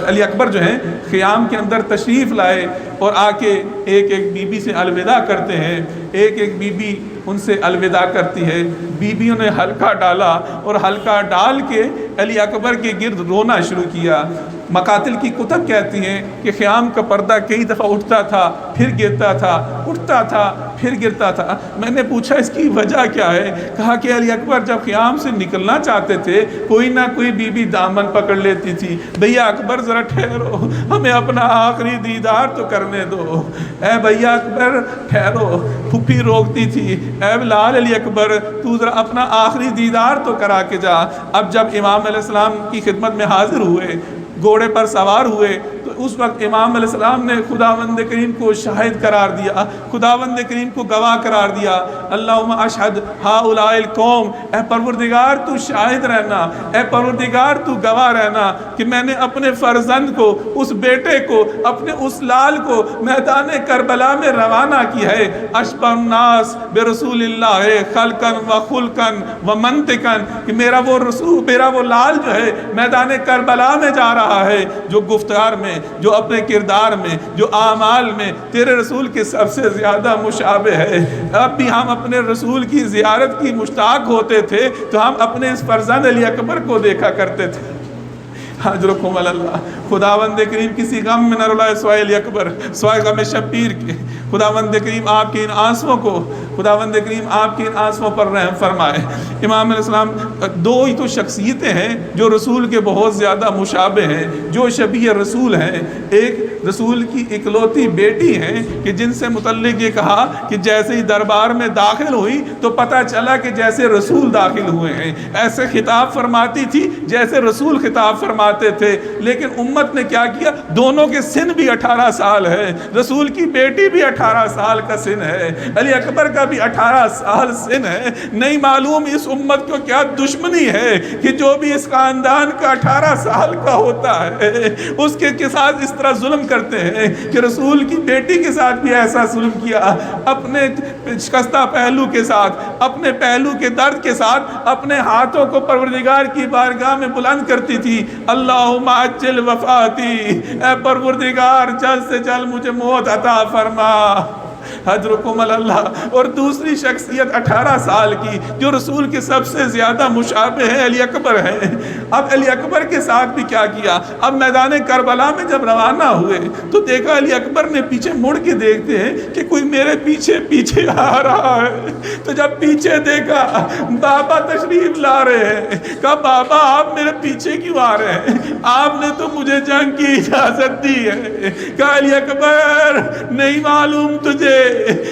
علی اکبر جو ہیں خیام کے اندر تشریف لائے اور آ کے ایک ایک بی بی سے الوداع کرتے ہیں، ایک ایک بی بی ان سے الوداع کرتی ہے۔ بیویوں نے حلقہ ڈالا اور حلقہ ڈال کے علی اکبر کے گرد رونا شروع کیا۔ مقاتل کی کتب کہتی ہیں کہ خیام کا پردہ کئی دفعہ اٹھتا تھا پھر گرتا تھا، اٹھتا تھا پھر گرتا تھا۔ میں نے پوچھا اس کی وجہ کیا ہے؟ کہا کہ علی اکبر جب خیام سے نکلنا چاہتے تھے کوئی نہ کوئی بی بی دامن پکڑ لیتی تھی، بھیا اکبر ذرا ٹھہرو ہمیں اپنا آخری دیدار تو کرنے دو، اے بھیا اکبر ٹھہرو، پھپھی روکتی تھی، اے بلال علی اکبر تو ذرا اپنا آخری دیدار تو کرا کے جا۔ اب جب امام علیہ السلام کی خدمت میں حاضر ہوئے، گھوڑے پر سوار ہوئے، تو اس وقت امام علیہ السلام نے خداوند کریم کو شاہد قرار دیا، خداوند کریم کو گواہ قرار دیا۔ اللہم اشہد ہؤلاء القوم، اے پروردگار تو شاہد رہنا، اے پروردگار تو گواہ رہنا کہ میں نے اپنے فرزند کو، اس بیٹے کو، اپنے اس لال کو میدان کربلا میں روانہ کی ہے۔ اشبہ الناس برسول اللہ خلقاً و خلقاً و منطقاً، کہ میرا وہ رسول، میرا وہ لال جو ہے میدان کربلا میں جا رہا ہے، جو گفتار میں، جو اپنے کردار میں، جو اعمال میں تیرے رسول کے سب سے زیادہ مشابہ ہے۔ اب بھی ہم اپنے رسول کی زیارت کی مشتاق ہوتے تھے تو ہم اپنے اس فرزند علی اکبر کو دیکھا کرتے تھے۔ حضرکم اللہ، خداوند کریم کسی غم میں نہ رلائے سوائے علی اکبر، سوائے غم شبیر کے۔ خداوند کریم آپ کے ان آنسوؤں کو، خداوند کریم آپ کے ان آنسوؤں پر رحم فرمائے۔ امام علیہ السلام دو ہی تو شخصیتیں ہیں جو رسول کے بہت زیادہ مشابہ ہیں، جو شبیہ رسول ہیں۔ ایک رسول کی اکلوتی بیٹی ہیں کہ جن سے متعلق یہ کہا کہ جیسے ہی دربار میں داخل ہوئی تو پتہ چلا کہ جیسے رسول داخل ہوئے ہیں، ایسے خطاب فرماتی تھی جیسے رسول خطاب فرماتے تھے۔ لیکن امت نے کیا کیا؟ دونوں کے سن بھی 18 سال ہے، رسول کی بیٹی بھی 18 سال کا سن ہے، علی اکبر کا بھی 18 سال سن ہے۔ نہیں معلوم اس امت کو کیا دشمنی ہے کہ جو بھی اس خاندان کا 18 سال کا ہوتا ہے اس کے ساتھ اس طرح ظلم کرتے ہیں کہ رسول کی بیٹی کے ساتھ بھی ایسا ظلم کیا، اپنے شکستہ پہلو کے ساتھ، اپنے پہلو کے درد کے ساتھ اپنے ہاتھوں کو پروردگار کی بارگاہ میں بلند کرتی تھی، اللہم عجل وفاتی، اے پروردگار جلد سے جلد مجھے موت عطا فرما۔ حضرکم اللہ۔ اور دوسری شخصیت 18 سال کی جو رسول کے سب سے زیادہ مشابہ ہے، علی اکبر ہے۔ اب علی اکبر کے ساتھ بھی کیا کیا؟ اب میدان کربلا میں جب روانہ ہوئے تو دیکھا علی اکبر نے پیچھے مڑ کے دیکھتے ہیں کہ کوئی میرے پیچھے پیچھے آ رہا ہے۔ تو جب پیچھے دیکھا بابا تشریف لا رہے ہیں، کہا بابا آپ میرے پیچھے کیوں آ رہے ہیں؟ آپ نے تو مجھے جنگ کی اجازت دی ہے۔ کہا علی اکبر نہیں معلوم تجھے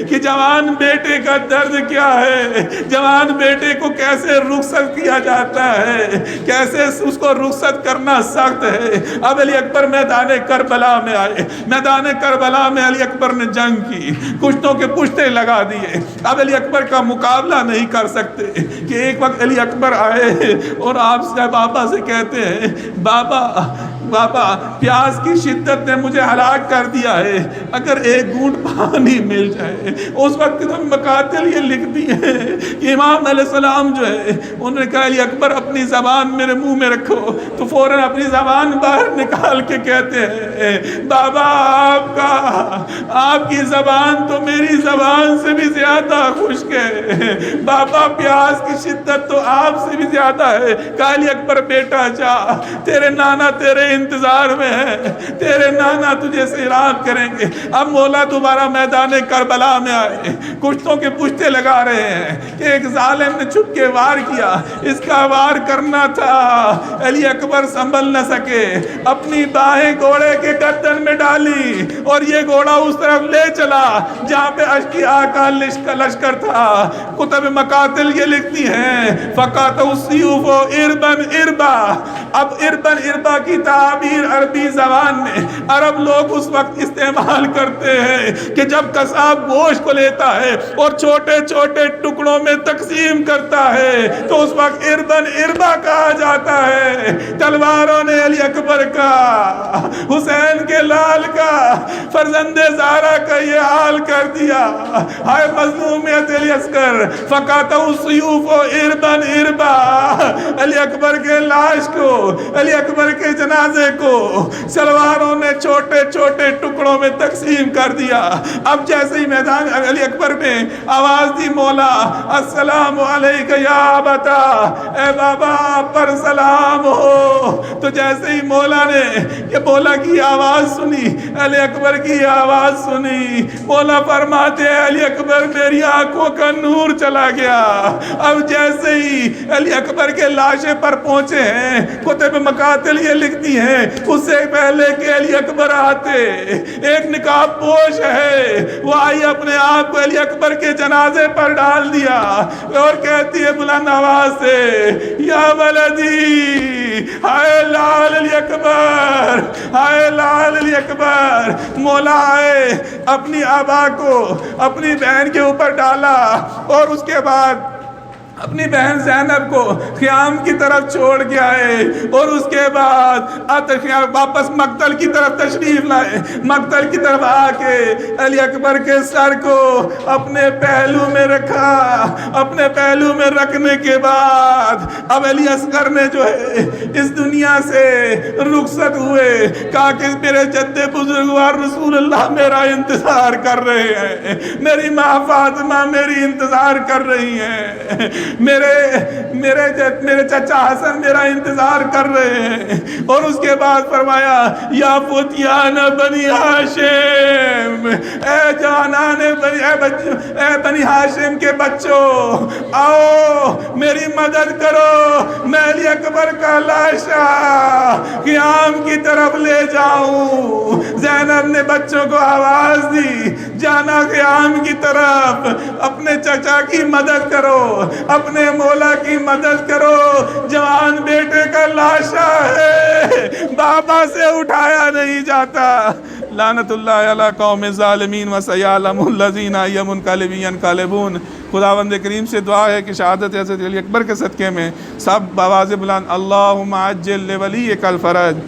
کہ جوان بیٹے کا درد کیا ہے، جوان بیٹے کو کیسے رخصت کیا جاتا ہے، کیسے اس کو رخصت کرنا سخت ہے۔ اب علی اکبر میدان کربلا میں آئے، میدان کربلا میں علی اکبر نے جنگ کی، کشتوں کے پشتے لگا دیے۔ اب علی اکبر کا مقابلہ نہیں کر سکتے کہ ایک وقت علی اکبر آئے اور آپ سے بابا سے کہتے ہیں بابا پیاس کی شدت نے مجھے ہلاک کر دیا ہے، اگر ایک گھونٹ پانی مل جائے۔ اس وقت تو مقاتل یہ لکھتی ہیں کہ امام علیہ السلام جو ہے انہوں نے کہا علی اکبر اپنی زبان میرے منہ میں رکھو، تو فوراً اپنی زبان باہر نکال کے کہتے ہیں بابا آپ کی زبان تو میری زبان سے بھی زیادہ خشک ہے، بابا پیاس کی شدت تو آپ سے بھی زیادہ ہے۔ کہا علی اکبر بیٹا جا، تیرے نانا تیرے انتظار میں ہے، تیرے نانا تجھے سیراب کریں گے۔ اب مولا دوبارہ میدان کربلا میں آئے، کشتوں کے پشتے لگا رہے ہیں کہ ایک ظالم نے چھپ کے وار کیا، اس کا وار کرنا تھا۔ علی اکبر سنبھل نہ سکے، اپنی باہیں گھوڑے کے گردن میں ڈالی اور یہ گھوڑا اس طرف لے چلا جہاں پہ اشکیا کا لشکر تھا۔ کتب مقاتل یہ لکھتی ہیں فقاتل السیوف اربن اربا۔ اب اربن اربا کی تعبیر عربی زبان میں عرب لوگ اس وقت استعمال کرتے ہیں کہ جب قصاب گوشت کو لیتا ہے اور چھوٹے چھوٹے ٹکڑوں میں تقسیم کرتا ہے تو اس وقت اربن اربا کہا جاتا ہے۔ تلواروں نے علی اکبر کا، حسین کے لال کا، فرزند زہرا کا یہ حال کر دیا۔ ہائے مظلومیت علی اصغر، فقاتل السیوف اربن اربا۔ علی اکبر کے لاش کو، علی اکبر کے جنازے کو سلواروں نے چھوٹے چھوٹے ٹکڑوں میں تقسیم کر دیا۔ اب جیسے ہی میدان علی اکبر میں آواز دی مولا السلام علیکہ یا ابتا، اے بابا آپ پر سلام ہو، تو جیسے ہی مولا نے یہ مولا کی آواز سنی، علی اکبر کی آواز سنی، مولا فرماتے ہیں علی اکبر میری آنکھوں کا نور چلا گیا۔ اب جیسے ہی علی اکبر کے لاشے پر پہنچے ہیں، کتب مقاتل یہ لکھتی ہیں اس سے پہلے کہ علی اکبر آتے ایک نقاب پوش ہے، وہ آئی اپنے آپ کو علی اکبر کے جنازے پر ڈال دیا اور کہتی ہے بلند آواز سے یا ولدی، ہائے لال علی اکبر، ہائے لال علی اکبر۔ مولا آئے، اپنی آبا کو اپنی بہن کے اوپر ڈالا اور اس کے بعد اپنی بہن زینب کو خیام کی طرف چھوڑ کے آئے اور اس کے بعد واپس مقتل کی طرف تشریف لائے۔ مقتل کی طرف آ کے علی اکبر کے سر کو اپنے پہلو میں رکھا۔ اپنے پہلو میں رکھنے کے بعد اب علی اصغر نے جو ہے اس دنیا سے رخصت ہوئے، کہا کہ میرے جد بزرگوار رسول اللہ میرا انتظار کر رہے ہیں، میری ماں فاطمہ میری انتظار کر رہی ہیں، میرے چچا حسن میرا انتظار کر رہے ہیں۔ اور اس کے بعد فرمایا یا فتیان بنی ہاشم، اے جوانان اے بنی ہاشم کے بچوں، آؤ میری مدد کرو، میں علی اکبر کا لاشا قیام کی طرف لے جاؤں۔ زینب نے بچوں کو آواز دی جانا قیام کی طرف، اپنے چچا کی مدد کرو، اپنے مولا کی مدد کرو، جوان بیٹے کا لاشا ہے، بابا سے اٹھایا نہیں جاتا۔ لعنت اللہ علی قوم الظالمین وسیعلم الذین ینقلبون۔ خداوند کریم سے دعا ہے کہ شہادت حضرت علی اکبر کے صدقے میں سب آواز بلند اللہم عجل لولیک الفرج،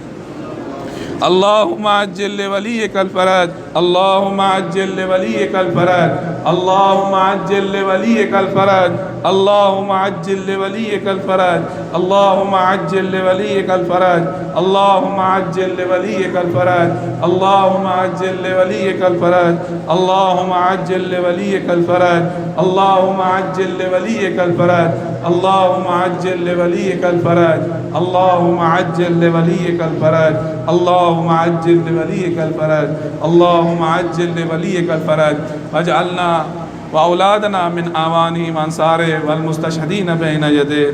اللہم عجل لولیک الفرج، اللہم عجل لولیک الفرج، اللہم عجل لولیک الفرج، اللہم عجل لولیک الفرج، اللہم عجل لولیک الفرج، اللہم عجل لولیک الفرج، اللہم عجل لولیک الفرج، اللہم عجل لولیک الفرج، اللہم عجل لولیک الفرج، اللہم عجل لولیک الفرج، اللہم عجل لولیک الفرج، اللہم عجل لولیک الفرج، اللہم عجل لولیک الفرج، واجعلنا واولادنا من آوانہ وانصارہ والمستشہدین بین یدیہ۔